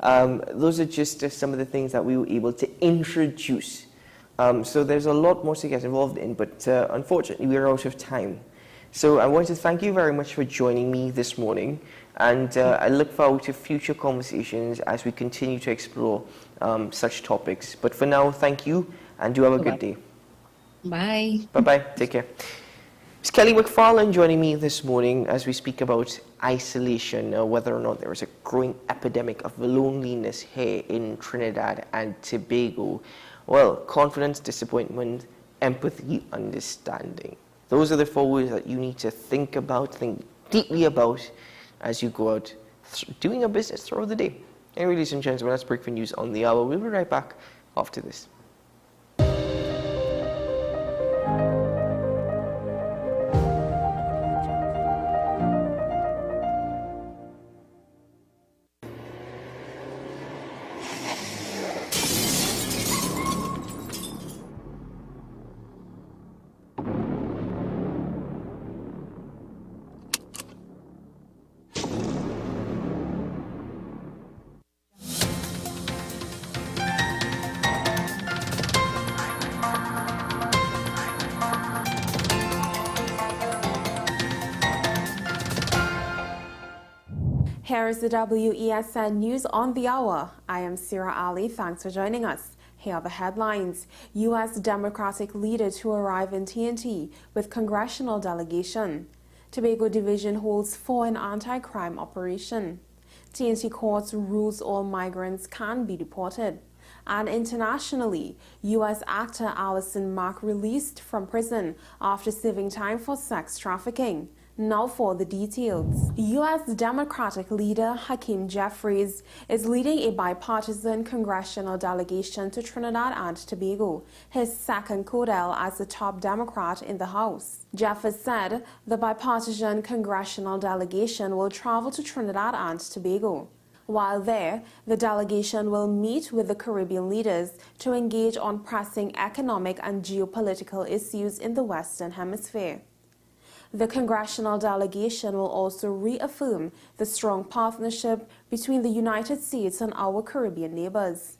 Those are just some of the things that we were able to introduce. So there's a lot more to get involved in, but unfortunately we're out of time. So I want to thank you very much for joining me this morning. And I look forward to future conversations as we continue to explore such topics. But for now, thank you, and do have a good day. Bye. Bye-bye. Take care. Ms. Kelly McFarlane joining me this morning as we speak about isolation, whether or not there is a growing epidemic of loneliness here in Trinidad and Tobago. Well, confidence, disappointment, empathy, understanding. Those are the 4 words that you need to think deeply about as you go out doing your business throughout the day. And ladies and gentlemen, that's break for news on the hour. We'll be right back after this. Here is the WESN News on the Hour. I am Sira Ali. Thanks for joining us. Here are the headlines. U.S. Democratic leader to arrive in TNT with congressional delegation. Tobago Division holds for an anti-crime operation. TNT courts rules all migrants can be deported. And internationally, U.S. actor Allison Mack released from prison after serving time for sex trafficking. Now for the details. U.S. Democratic leader Hakeem Jeffries is leading a bipartisan congressional delegation to Trinidad and Tobago, his second codel as the top Democrat in the House. Jeffries said the bipartisan congressional delegation will travel to Trinidad and Tobago. While there, the delegation will meet with the Caribbean leaders to engage on pressing economic and geopolitical issues in the Western Hemisphere. The congressional delegation will also reaffirm the strong partnership between the United States and our Caribbean neighbors.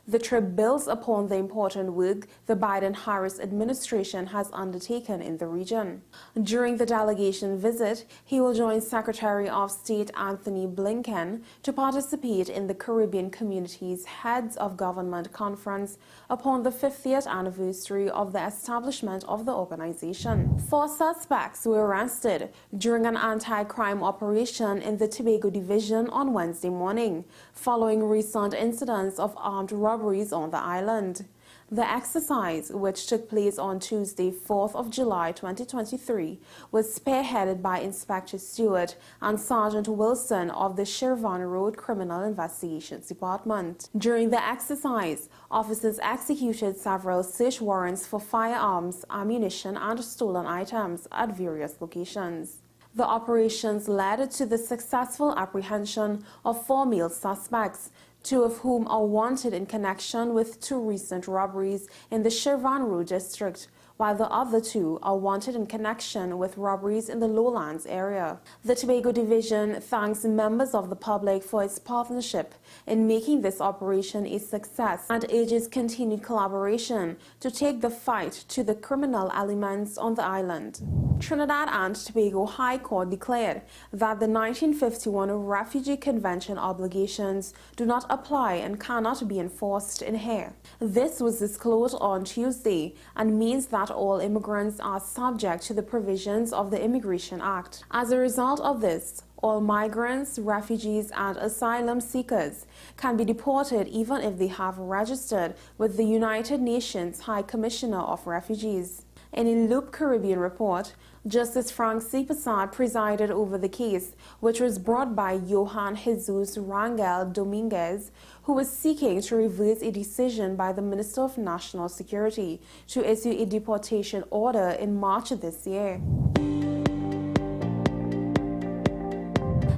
The trip builds upon the important work the Biden-Harris administration has undertaken in the region. During the delegation visit, he will join Secretary of State Anthony Blinken to participate in the Caribbean Community's Heads of Government Conference upon the 50th anniversary of the establishment of the organization. 4 suspects were arrested during an anti-crime operation in the Tobago Division on Wednesday morning, following recent incidents of armed robberies on the island. The exercise, which took place on Tuesday, 4th of July 2023, was spearheaded by Inspector Stewart and Sergeant Wilson of the Shirvan Road Criminal Investigations Department. During the exercise, officers executed several search warrants for firearms, ammunition, and stolen items at various locations. The operations led to the successful apprehension of 4 male suspects, 2 of whom are wanted in connection with 2 recent robberies in the Shirvan Road district, while the other 2 are wanted in connection with robberies in the Lowlands area. The Tobago Division thanks members of the public for its partnership in making this operation a success and urges continued collaboration to take the fight to the criminal elements on the island. Trinidad and Tobago High Court declared that the 1951 Refugee Convention obligations do not apply and cannot be enforced in here. This was disclosed on Tuesday and means that all immigrants are subject to the provisions of the Immigration Act. As a result of this, all migrants, refugees, and asylum seekers can be deported even if they have registered with the United Nations High Commissioner of Refugees. In a Loop Caribbean report, Justice Frank C. Passad presided over the case, which was brought by Johan Jesus Rangel Dominguez, who was seeking to reverse a decision by the Minister of National Security to issue a deportation order in March this year.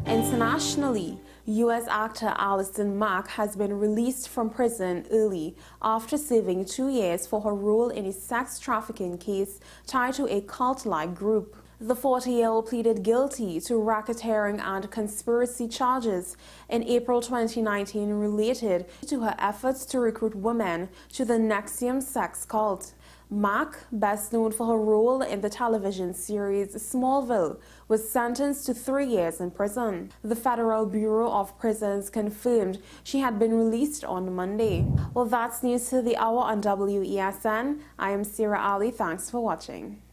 Internationally, U.S. actor Allison Mack has been released from prison early after serving 2 years for her role in a sex trafficking case tied to a cult-like group. The 40-year-old pleaded guilty to racketeering and conspiracy charges in April 2019 related to her efforts to recruit women to the NXIVM sex cult. Mack, best known for her role in the television series Smallville, was sentenced to 3 years in prison. The Federal Bureau of Prisons confirmed she had been released on Monday. Well, that's news to the hour on WESN. I am Sira Ali. Thanks for watching.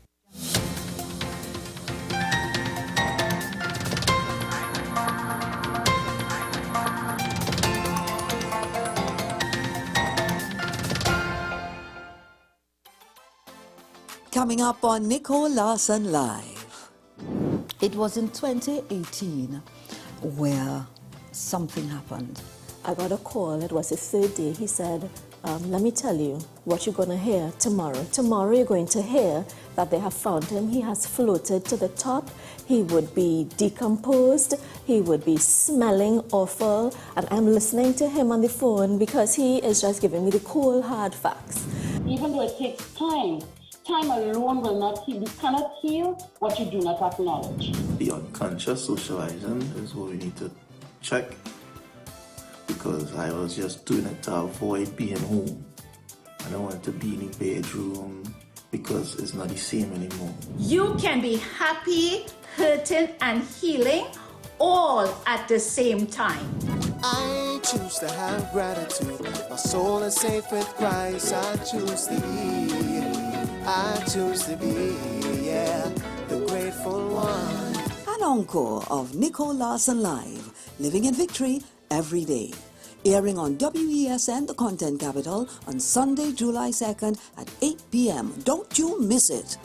Coming up on Nicole Larson Live. It was in 2018 where something happened. I got a call. It was his 3rd day. He said, let me tell you what you're going to hear tomorrow. Tomorrow you're going to hear that they have found him. He has floated to the top. He would be decomposed. He would be smelling awful. And I'm listening to him on the phone because he is just giving me the cold, hard facts. Even though it takes time, time alone will not heal. You cannot heal what you do not acknowledge. The unconscious socializing is what we need to check, because I was just doing it to avoid being home. I don't want to be in the bedroom because it's not the same anymore. You can be happy, hurting, and healing all at the same time. I choose to have gratitude. My soul is safe with Christ. I choose to be, yeah, the grateful one. An encore of Nicole Larson Live, living in victory every day. Airing on WESN, the content capital, on Sunday, July 2nd at 8 p.m. Don't you miss it.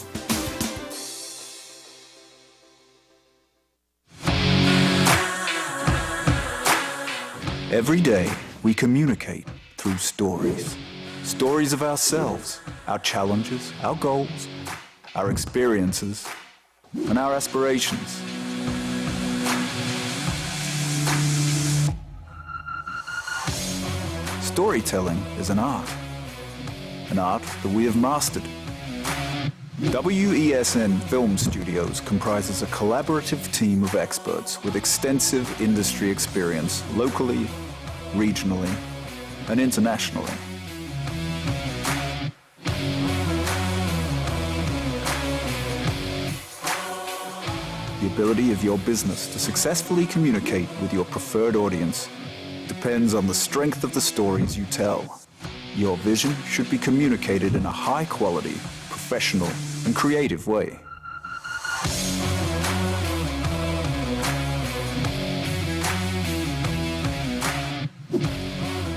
Every day, we communicate through stories. Stories of ourselves, our challenges, our goals, our experiences, and our aspirations. Storytelling is an art that we have mastered. WESN Film Studios comprises a collaborative team of experts with extensive industry experience locally, regionally, and internationally. The ability of your business to successfully communicate with your preferred audience depends on the strength of the stories you tell. Your vision should be communicated in a high-quality, professional, and creative way.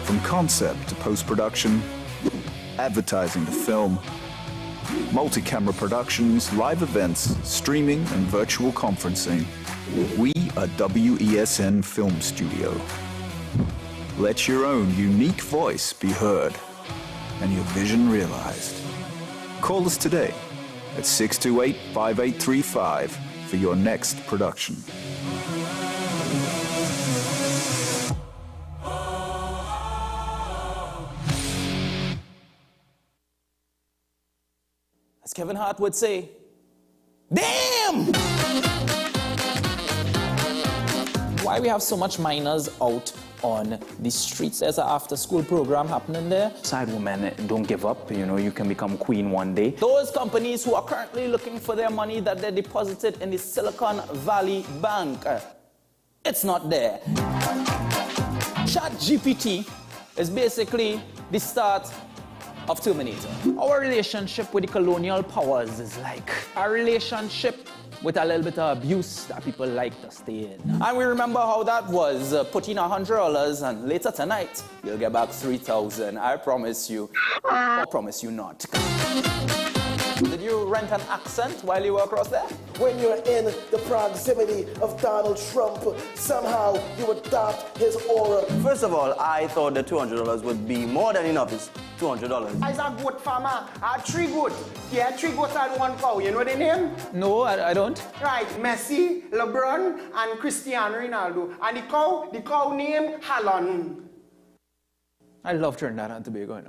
From concept to post-production, advertising to film, multi-camera productions, live events, streaming, and virtual conferencing, we are WESN Film Studio. Let your own unique voice be heard and your vision realized. Call us today at 628-5835 for your next production. As Kevin Hart would say, damn! Why we have so much minors out on the streets? There's an after-school program happening there. Side women don't give up, you know, you can become queen one day. Those companies who are currently looking for their money that they deposited in the Silicon Valley Bank, it's not there. ChatGPT is basically the start of Terminator. Our relationship with the colonial powers is like a relationship with a little bit of abuse that people like to stay in. And we remember how that was. Put in $100 and later tonight, you'll get back 3,000. I promise you. I promise you not. Did you rent an accent while you were across there? When you're in the proximity of Donald Trump, somehow you adopt his aura. First of all, I thought the $200 would be more than enough. It's $200. As a goat farmer, I had 3 goats. Yeah, 3 goats and 1 cow. You know the name? No, I don't. Right, Messi, LeBron, and Cristiano Ronaldo. And the cow name Haaland. I love Trinidad and Tobago.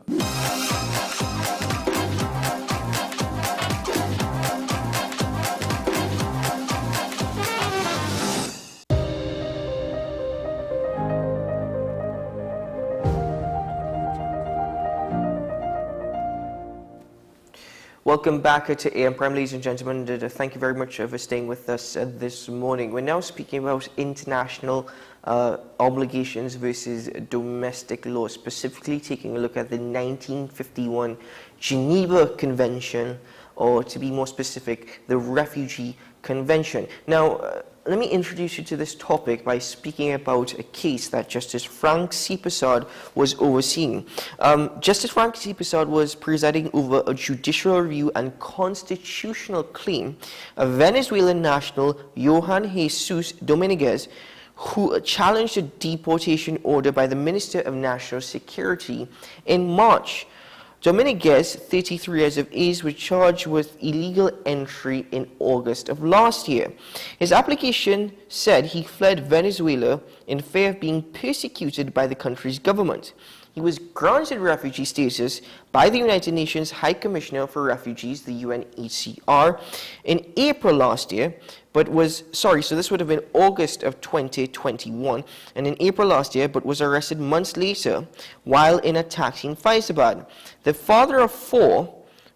Welcome back to AM Prime, ladies and gentlemen. Thank you very much for staying with us this morning. We're now speaking about international obligations versus domestic law, specifically taking a look at the 1951 Geneva Convention, or to be more specific, the Refugee Convention. Now, let me introduce you to this topic by speaking about a case that Justice Frank C. Prasad was overseeing. Justice Frank C. Prasad was presiding over a judicial review and constitutional claim of Venezuelan national Johan Jesus Dominguez, who challenged a deportation order by the Minister of National Security in March. Dominguez, 33 years of age, was charged with illegal entry in August of last year. His application said he fled Venezuela in fear of being persecuted by the country's government. He was granted refugee status by the United Nations High Commissioner for Refugees, the UNHCR, in April last year, so this would have been August of 2021, and in April last year, but was arrested months later while in a taxi in Faizabad. The father of 4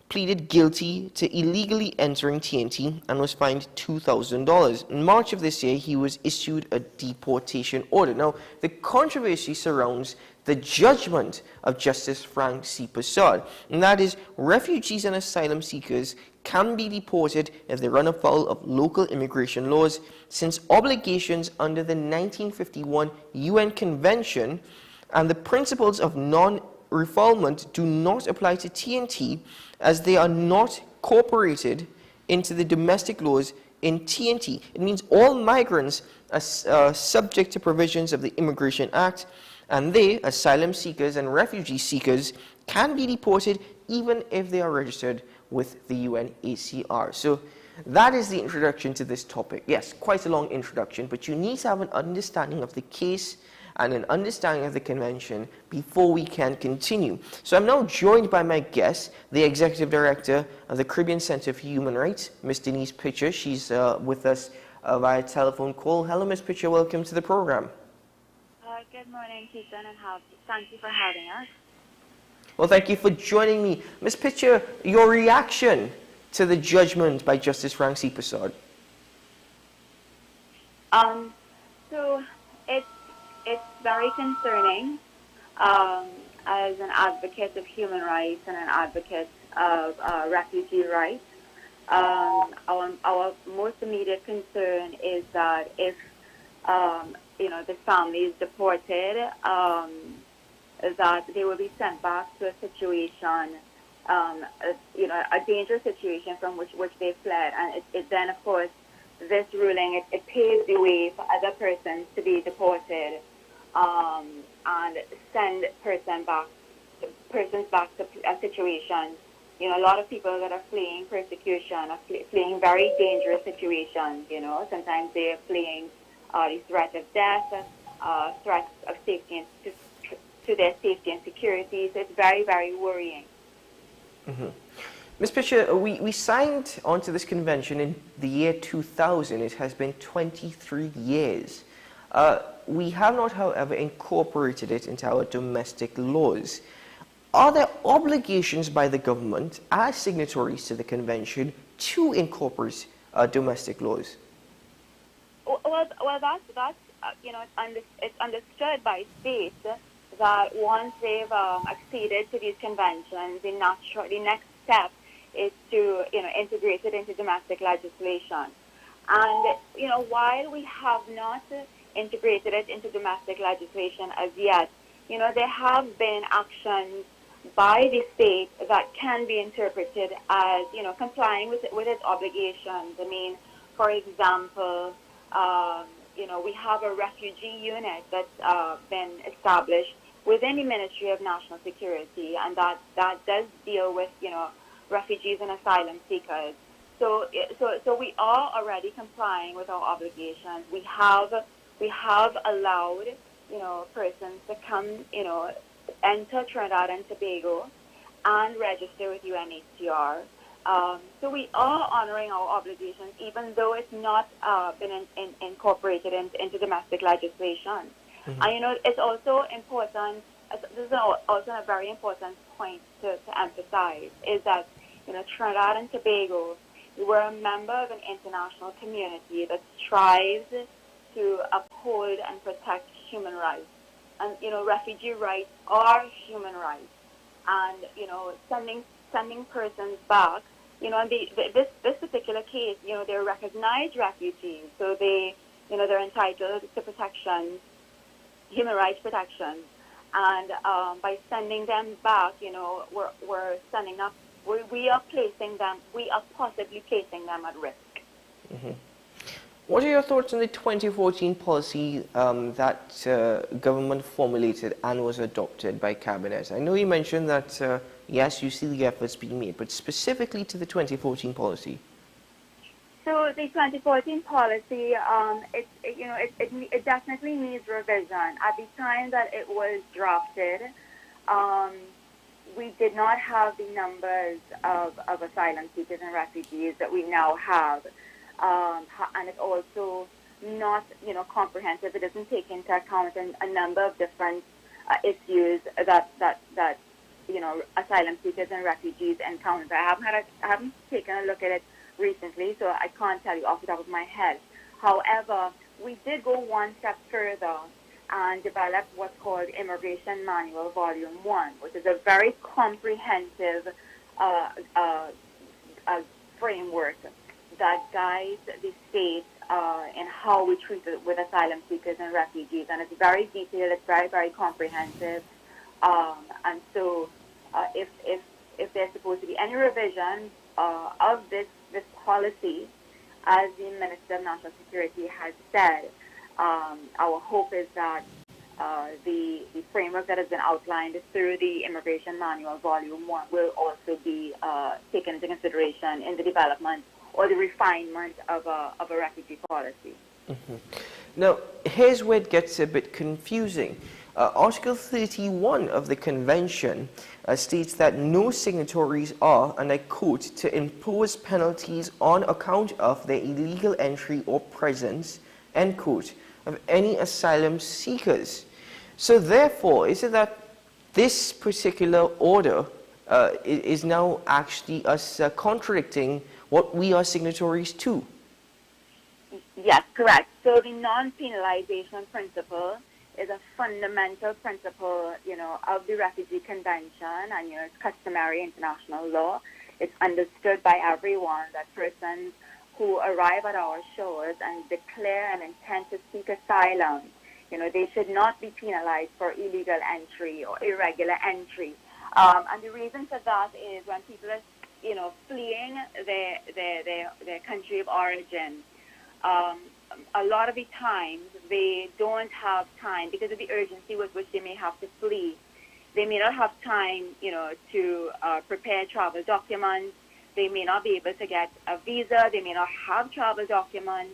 pleaded guilty to illegally entering TNT and was fined $2,000. In March of this year, he was issued a deportation order. Now, the controversy surrounds the judgment of Justice Frank C. Prasad, and that is, refugees and asylum seekers can be deported if they run afoul of local immigration laws, since obligations under the 1951 UN Convention and the principles of non-refoulement do not apply to TNT, as they are not incorporated into the domestic laws in TNT. It means all migrants are subject to provisions of the Immigration Act, and they, asylum seekers and refugee seekers, can be deported even if they are registered with the UNHCR. So that is the introduction to this topic. Yes, quite a long introduction, but you need to have an understanding of the case and an understanding of the convention before we can continue. So I'm now joined by my guest, the Executive Director of the Caribbean Center for Human Rights, Ms. Denise Pitcher. She's with us via telephone call. Hello, Ms. Pitcher. Welcome to the program. Good morning, Keaton, and thank you for having us. Well, thank you for joining me. Ms. Pitcher, your reaction to the judgment by Justice Frank C. Prasad? So it's very concerning. As an advocate of human rights and an advocate of refugee rights, our most immediate concern is that if the family is deported, that they will be sent back to a situation, a dangerous situation from which they fled, and it then, of course, this ruling it paves the way for other persons to be deported and send persons back to a situation. A lot of people that are fleeing persecution are fleeing very dangerous situations. Sometimes they are fleeing the threat of death, threats of safety and to their safety and security. So it's very, very worrying. Mm-hmm. Ms. Pitcher, we signed onto this convention in the year 2000. It has been 23 years. We have not, however, incorporated it into our domestic laws. Are there obligations by the government as signatories to the convention to incorporate domestic laws? Well, that's it's understood by states that once they've acceded to these conventions, the next step is to integrate it into domestic legislation. And while we have not integrated it into domestic legislation as yet, there have been actions by the state that can be interpreted as complying with its obligations. I mean, for example, we have a refugee unit that's been established within the Ministry of National Security, and that does deal with refugees and asylum seekers. So we are already complying with our obligations. We have allowed persons to come enter Trinidad and Tobago and register with UNHCR. So we are honoring our obligations, even though it's not been incorporated into domestic legislation. Mm-hmm. And it's also important. This is also a very important point to emphasize, is that Trinidad and Tobago, we're a member of an international community that strives to uphold and protect human rights. And refugee rights are human rights. And sending persons back. This particular case, they're recognized refugees, so they're entitled to protection, human rights protection, and by sending them back, we're sending up. We are possibly placing them at risk. Mm-hmm. What are your thoughts on the 2014 policy that government formulated and was adopted by Cabinet? I know you mentioned that, yes, you see the efforts being made, but specifically to the 2014 policy. So the 2014 policy, it definitely needs revision. At the time that it was drafted, we did not have the numbers of asylum seekers and refugees that we now have. And it's also not, comprehensive. It doesn't take into account a number of different issues that asylum seekers and refugees encounter. I haven't taken a look at it recently, so I can't tell you off the top of my head. However, we did go one step further and develop what's called Immigration Manual Volume 1, which is a very comprehensive framework that guides the state in how we treat it with asylum seekers and refugees. And it's very detailed, it's very, very comprehensive. And so if there's supposed to be any revision of this policy, as the Minister of National Security has said, our hope is that the framework that has been outlined through the Immigration Manual Volume 1 will also be taken into consideration in the development or the refinement of a refugee policy. Mm-hmm. Now, here's where it gets a bit confusing. Article 31 of the Convention states that no signatories are, and I quote, to impose penalties on account of their illegal entry or presence, end quote, of any asylum seekers. So therefore, is it that this particular order is now actually us contradicting what we are signatories to? Yes, correct. So the non-penalization principle is a fundamental principle, of the Refugee Convention, and it's customary international law. It's understood by everyone that persons who arrive at our shores and declare an intent to seek asylum, they should not be penalized for illegal entry or irregular entry. And the reason for that is when people are, fleeing their country of origin, a lot of the times they don't have time because of the urgency with which they may have to flee. They may not have time, to prepare travel documents. They may not be able to get a visa. They may not have travel documents.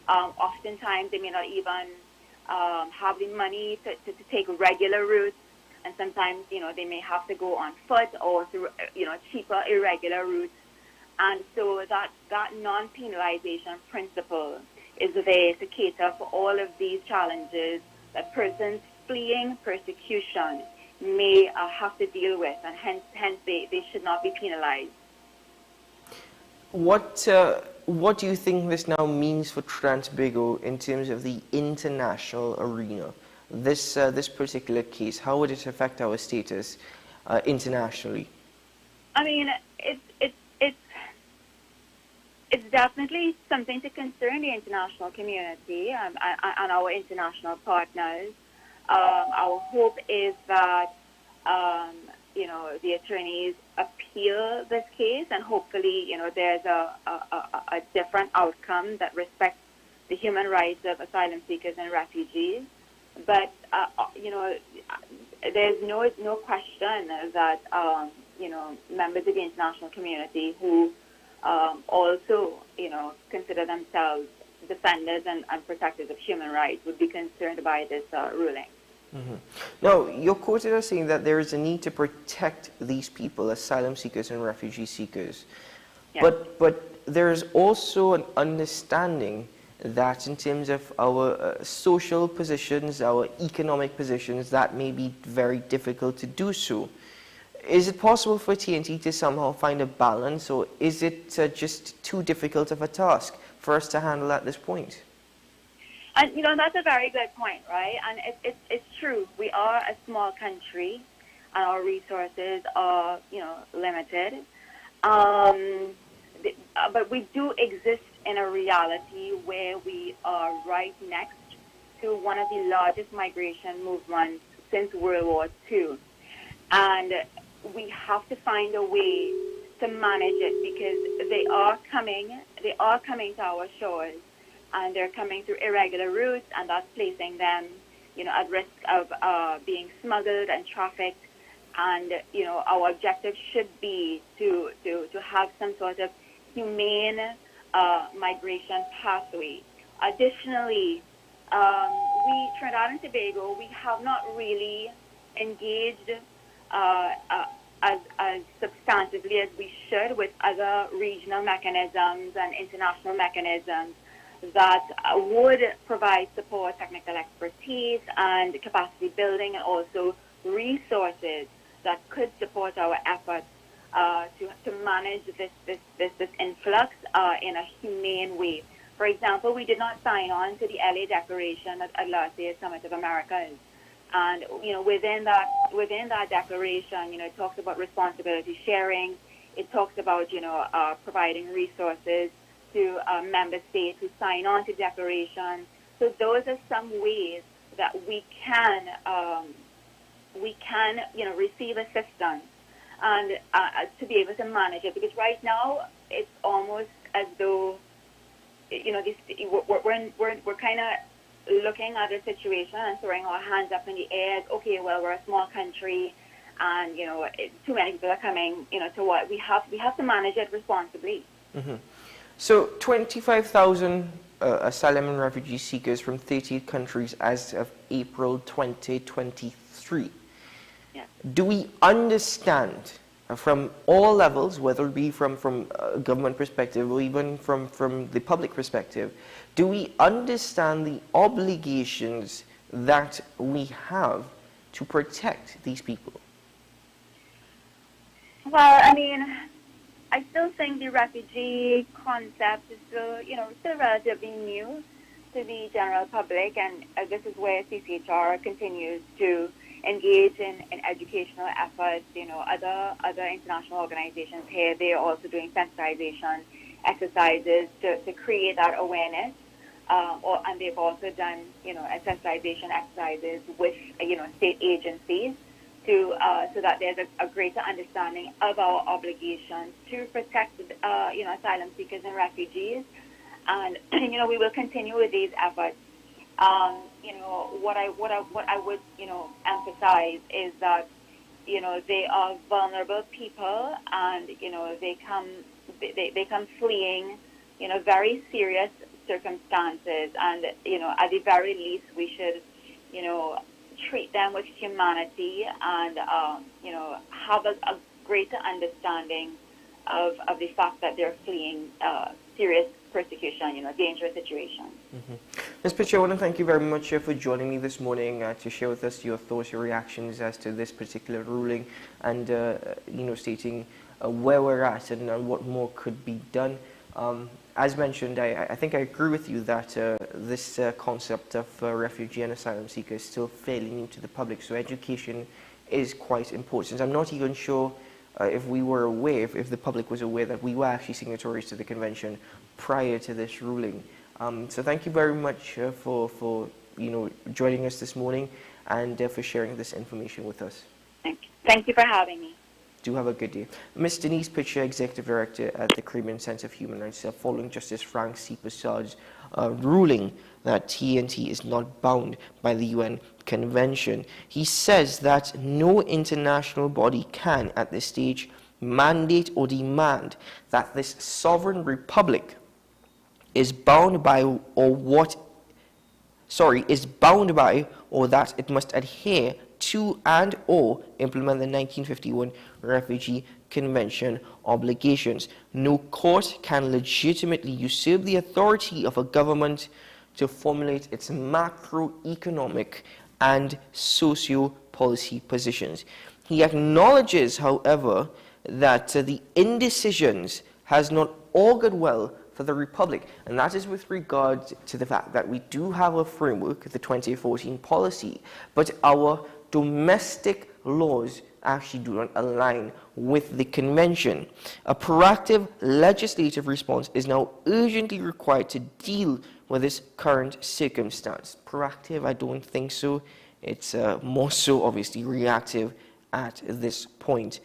Oftentimes, they may not even have the money to take regular routes. And sometimes, they may have to go on foot or through, cheaper, irregular routes. And so that non-penalization principle is there to cater for all of these challenges that persons fleeing persecution may have to deal with, and hence they should not be penalized. What do you think this now means for Tobago in terms of the international arena? This particular case, how would it affect our status internationally? I mean, it's definitely something to concern the international community and our international partners. Our hope is that the attorneys appeal this case, and hopefully there's a different outcome that respects the human rights of asylum seekers and refugees. But there's no question that members of the international community who also consider themselves defenders and protectors of human rights would be concerned by this ruling. Mm-hmm. Now, you're quoted as saying that there is a need to protect these people, asylum seekers and refugee seekers. Yes. But there is also an understanding that in terms of our social positions, our economic positions, that may be very difficult to do so. Is it possible for TNT to somehow find a balance, or is it just too difficult of a task for us to handle at this point? And that's a very good point, right? And it's true. We are a small country, and our resources are limited. But we do exist in a reality where we are right next to one of the largest migration movements since World War II, and we have to find a way to manage it because they are coming to our shores, and they're coming through irregular routes, and that's placing them, at risk of being smuggled and trafficked. And our objective should be to have some sort of humane migration pathway. Additionally, Trinidad and Tobago, we have not really engaged as substantively as we should with other regional mechanisms and international mechanisms that would provide support, technical expertise, and capacity building, and also resources that could support our efforts to manage this influx in a humane way. For example, we did not sign on to the LA Declaration at last year's Summit of Americas. And, within that declaration, it talks about responsibility sharing. It talks about, providing resources to member states who sign on to the declaration. So those are some ways that we can, receive assistance and to be able to manage it. Because right now, it's almost as though, we're kind of looking at the situation and throwing our hands up in the air. Okay, well, we're a small country, and too many people are coming. To what we have to manage it responsibly. Mm-hmm. So 25,000 asylum and refugee seekers from 38 countries as of April 2023. Yes. Do we understand from all levels, whether it be from a government perspective or even from the public perspective, do we understand the obligations that we have to protect these people? Well, I mean, I still think the refugee concept is still relatively new to the general public, and this is where CCHR continues to engage in educational efforts. Other international organizations here, they are also doing sensitization exercises to create that awareness, and they've also done sensitization exercises with state agencies to so that there's a greater understanding of our obligations to protect asylum seekers and refugees, and we will continue with these efforts. What I would emphasize is that they are vulnerable people, and they come fleeing very serious circumstances, and at the very least we should treat them with humanity and have a greater understanding of the fact that they're fleeing serious persecution, dangerous situations. Mm-hmm. Ms. Pitcher, I want to thank you very much for joining me this morning to share with us your thoughts, your reactions as to this particular ruling, and stating where we're at and what more could be done. As mentioned, I think I agree with you that this concept of refugee and asylum seeker is still fairly new to the public, so education is quite important. I'm not even sure if we were aware, if the public was aware that we were actually signatories to the convention prior to this ruling. So thank you very much for joining us this morning and for sharing this information with us. Thank you for having me. Do have a good day. Ms. Denise Pitcher, Executive Director at the Caribbean Center of Human Rights, following Justice Frank C. Passad's ruling that TNT is not bound by the UN Convention. He says that no international body can, at this stage, mandate or demand that this sovereign republic is bound by or that it must adhere to and or implement the 1951 Refugee Convention obligations. No court can legitimately usurp the authority of a government to formulate its macroeconomic and socio-policy positions. He acknowledges, however, that the indecisions has not augured well for the Republic, and that is with regard to the fact that we do have a framework, the 2014 policy, but our domestic laws actually do not align with the convention. A proactive legislative response is now urgently required to deal with this current circumstance. Proactive, I don't think so. It's more so obviously reactive at this point.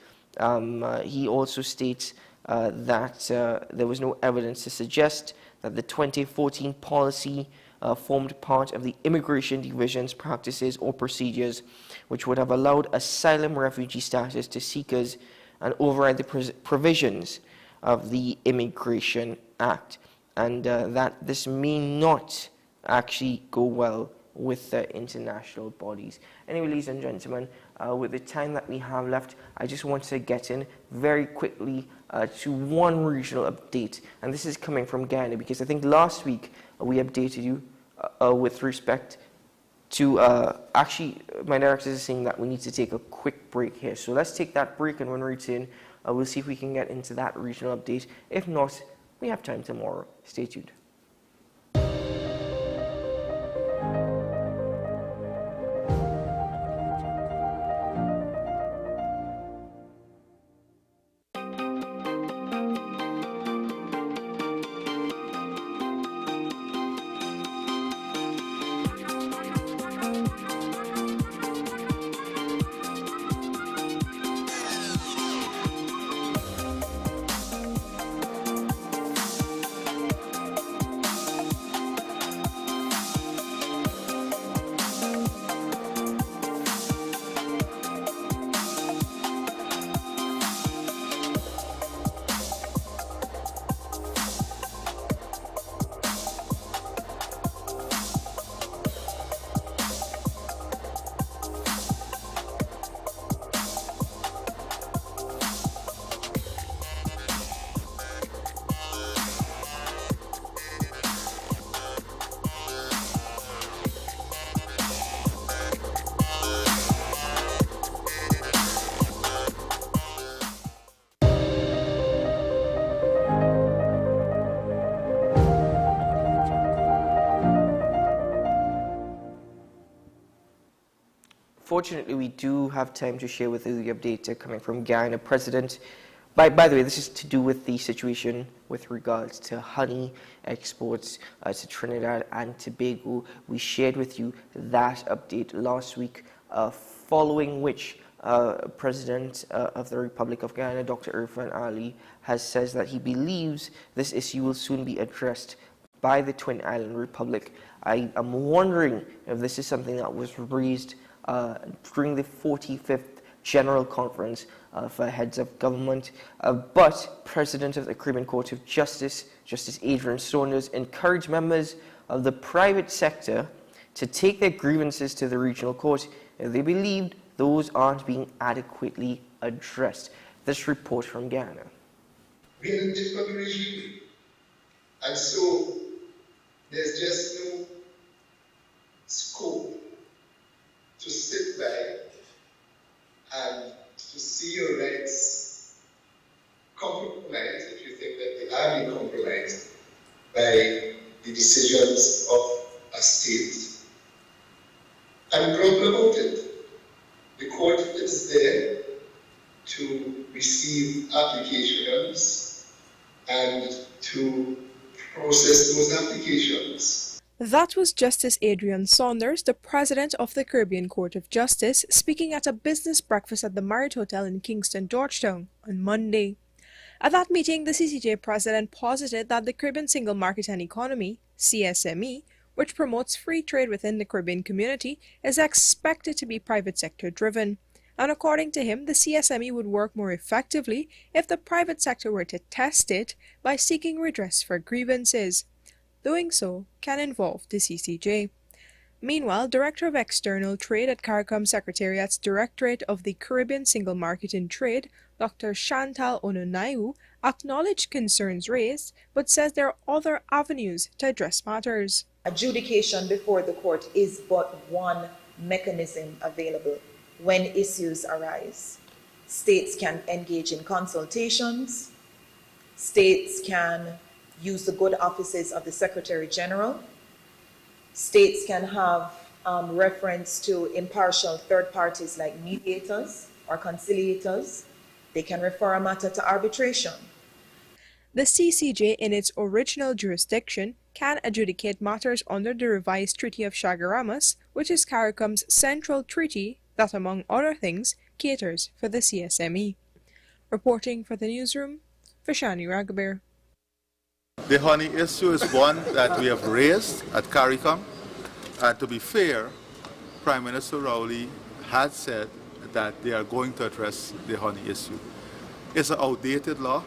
He also states that there was no evidence to suggest that the 2014 policy formed part of the Immigration Division's practices or procedures which would have allowed asylum refugee status to seekers and override the provisions of the Immigration Act, and that this may not actually go well with international bodies. Anyway, ladies and gentlemen, with the time that we have left, I just want to get in very quickly to one regional update, and this is coming from Ghana, because I think last week we updated you with respect actually, my director is saying that we need to take a quick break here. So let's take that break, and when we return, we'll see if we can get into that regional update. If not, we have time tomorrow. Stay tuned. Fortunately, we do have time to share with you the update coming from Guyana President. By the way, this is to do with the situation with regards to honey exports to Trinidad and Tobago. We shared with you that update last week, following which President of the Republic of Guyana, Dr. Irfan Ali, says that he believes this issue will soon be addressed by the Twin Island Republic. I am wondering if this is something that was raised during the 45th General Conference for Heads of Government, but President of the Caribbean Court of Justice, Justice Adrian Saunders, encouraged members of the private sector to take their grievances to the regional court if they believed those aren't being adequately addressed. This report from Guyana. We're in a different regime, and so there's just no scope to sit by and to see your rights compromised, if you think that they are being compromised by the decisions of a state, and grumble about it. The court is there to receive applications and to process those applications. That was Justice Adrian Saunders, the president of the Caribbean Court of Justice, speaking at a business breakfast at the Marriott Hotel in Kingston, Georgetown, on Monday. At that meeting, the CCJ president posited that the Caribbean Single Market and Economy, CSME, which promotes free trade within the Caribbean community, is expected to be private sector driven. And according to him, the CSME would work more effectively if the private sector were to test it by seeking redress for grievances. Doing so can involve the CCJ. Meanwhile, Director of External Trade at CARICOM Secretariat's Directorate of the Caribbean Single Market and Trade, Dr. Chantal Ononaiu, acknowledged concerns raised, but says there are other avenues to address matters. Adjudication before the court is but one mechanism available when issues arise. States can engage in consultations. States can use the good offices of the Secretary General. States can have reference to impartial third parties like mediators or conciliators. They can refer a matter to arbitration. The CCJ, in its original jurisdiction, can adjudicate matters under the revised Treaty of Chaguaramas, which is CARICOM's central treaty that, among other things, caters for the CSME. Reporting for the newsroom, Vishani Raghaber. The honey issue is one that we have raised at CARICOM, and to be fair, Prime Minister Rowley had said that they are going to address the honey issue. It's an outdated law.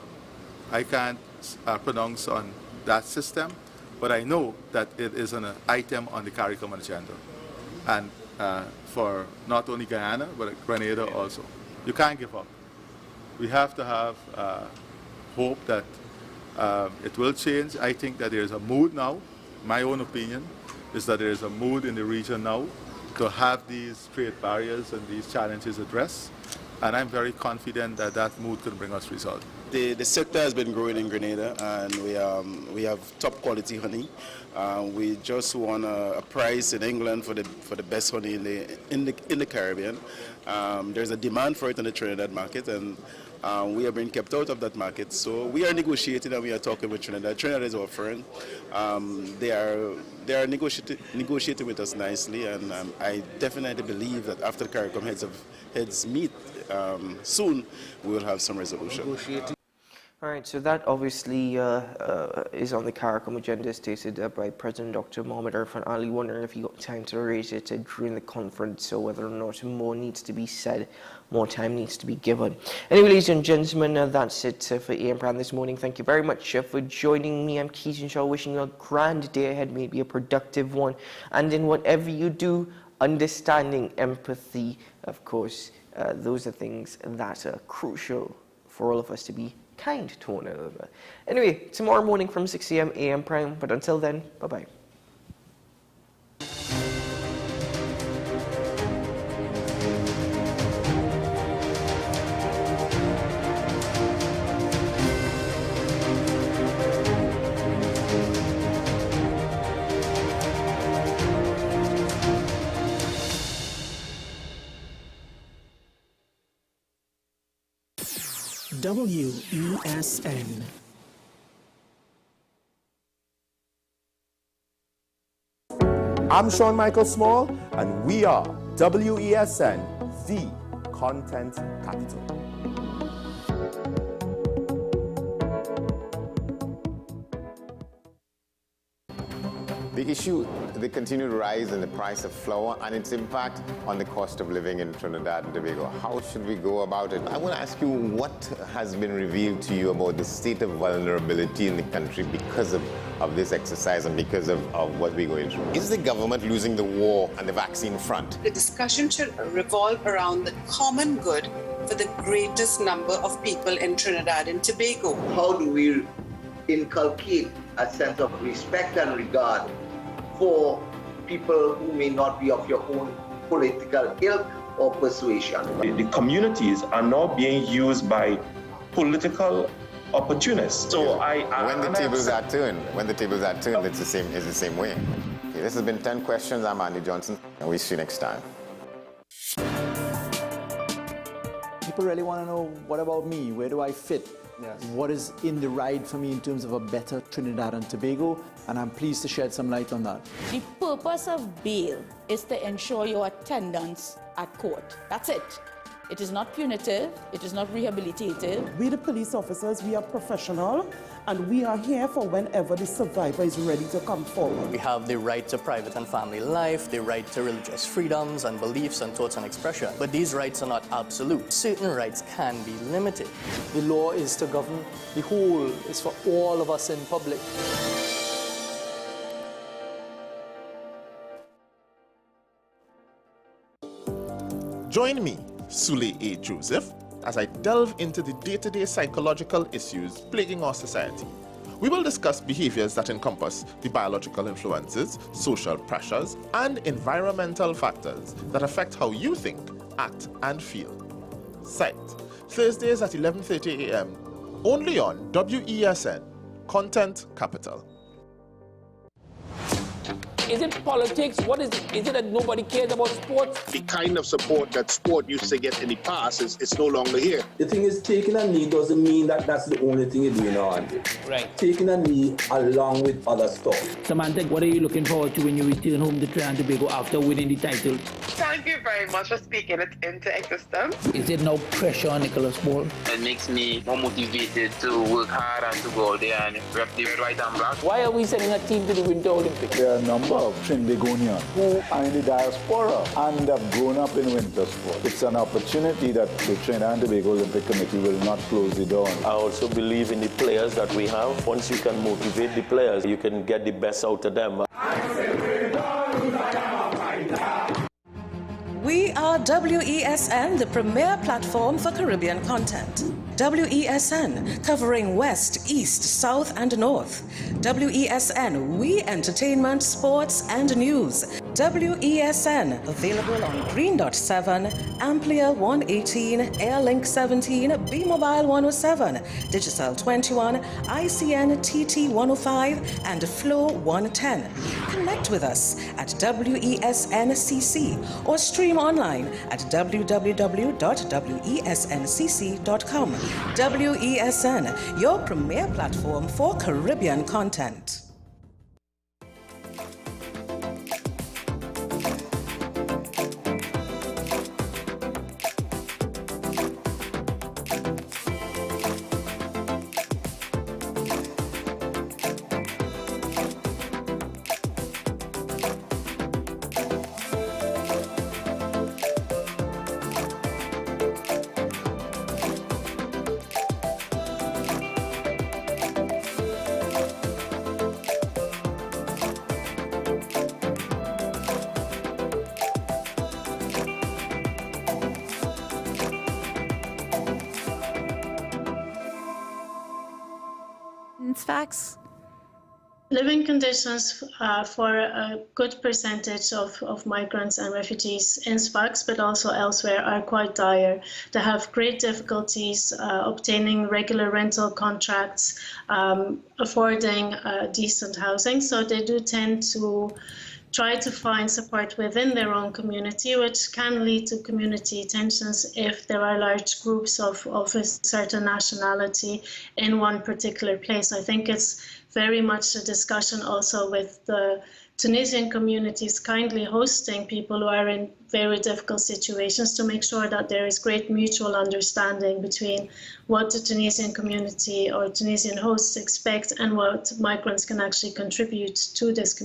I can't pronounce on that system, but I know that it is an item on the CARICOM agenda, and for not only Guyana, but Grenada also. You can't give up. We have to have hope that it will change. I think that there is a mood now. My own opinion is that there is a mood in the region now to have these trade barriers and these challenges addressed. And I'm very confident that that mood can bring us results. The sector has been growing in Grenada, and we have top quality honey. We just won a prize in England for the best honey in the Caribbean. There's a demand for it in the Trinidad market, and we are being kept out of that market. So we are negotiating and we are talking with Trinidad. Trinidad is offering. They are negotiating with us nicely, and I definitely believe that after the CARICOM heads meet soon, we will have some resolution. All right, so that obviously is on the CARICOM agenda, stated by President Dr. Mohamed Irfan Ali. Wondering if he got time to raise it during the conference, or whether or not more needs to be said, more time needs to be given. Anyway, ladies and gentlemen, that's it for AM Prime this morning. Thank you very much for joining me. I'm Keaton Shaw, wishing you a grand day ahead, maybe a productive one. And in whatever you do, understanding, empathy, of course, those are things that are crucial for all of us to be kind to one another. Anyway, tomorrow morning from 6 a.m. AM Prime, but until then, bye-bye. WESN. I'm Sean Michael Small, and we are WESN, the content capital. The issue, the continued rise in the price of flour and its impact on the cost of living in Trinidad and Tobago. How should we go about it? I want to ask you, what has been revealed to you about the state of vulnerability in the country because of this exercise and because of what we're going through? Is the government losing the war on the vaccine front? The discussion should revolve around the common good for the greatest number of people in Trinidad and Tobago. How do we inculcate a sense of respect and regard for people who may not be of your own political ilk or persuasion? The communities are now being used by political opportunists. So when the tables are turned, it's the same way. Okay, this has been 10 Questions. I'm Andy Johnson, and we'll see you next time. People really want to know, what about me? Where do I fit? Yes. What is in the ride for me in terms of a better Trinidad and Tobago? And I'm pleased to shed some light on that. The purpose of bail is to ensure your attendance at court. That's it. It is not punitive. It is not rehabilitative. We, the police officers, we are professional, and we are here for whenever the survivor is ready to come forward. We have the right to private and family life, the right to religious freedoms and beliefs and thoughts and expression. But these rights are not absolute. Certain rights can be limited. The law is to govern the whole. It's for all of us in public. Join me, Sule A. Joseph, as I delve into the day-to-day psychological issues plaguing our society. We will discuss behaviors that encompass the biological influences, social pressures, and environmental factors that affect how you think, act, and feel. Sight, Thursdays at 11:30 a.m., only on WESN, Content Capital. Is it politics? What is it? Is it that nobody cares about sports? The kind of support that sport used to get in the past is no longer here. The thing is, taking a knee doesn't mean that that's the only thing you're doing on. Right. Taking a knee along with other stuff. Samantha, what are you looking forward to when you return home to Trinidad and Tobago after winning the title? Thank you very much for speaking it into existence. Is it no pressure on Nicholas Ball? It makes me more motivated to work hard and to go out there and rep the white and black. Why are we sending a team to the Winter Olympics? There are a number of Trinbagonians who are in the diaspora and have grown up in winter sport. It's an opportunity that the Trinidad and Tobago Olympic Committee will not close the door. I also believe in the players that we have. Once you can motivate the players, you can get the best out of them. We are WESN, the premier platform for Caribbean content. WESN, covering West, East, South, and North. WESN, we entertainment, sports, and news. WESN, available on Greendot 7, Amplia 118, Airlink 17, Bmobile 107, Digicel 21, ICNTT 105, and Flow 110. Connect with us at WESNCC or stream online at www.wesncc.com. WESN, your premier platform for Caribbean content. Facts. Living conditions for a good percentage of migrants and refugees in Sfax, but also elsewhere, are quite dire. They have great difficulties obtaining regular rental contracts, affording decent housing. So they do tend to try to find support within their own community, which can lead to community tensions if there are large groups of a certain nationality in one particular place. I think it's very much a discussion also with the Tunisian communities kindly hosting people who are in very difficult situations to make sure that there is great mutual understanding between what the Tunisian community or Tunisian hosts expect and what migrants can actually contribute to this community.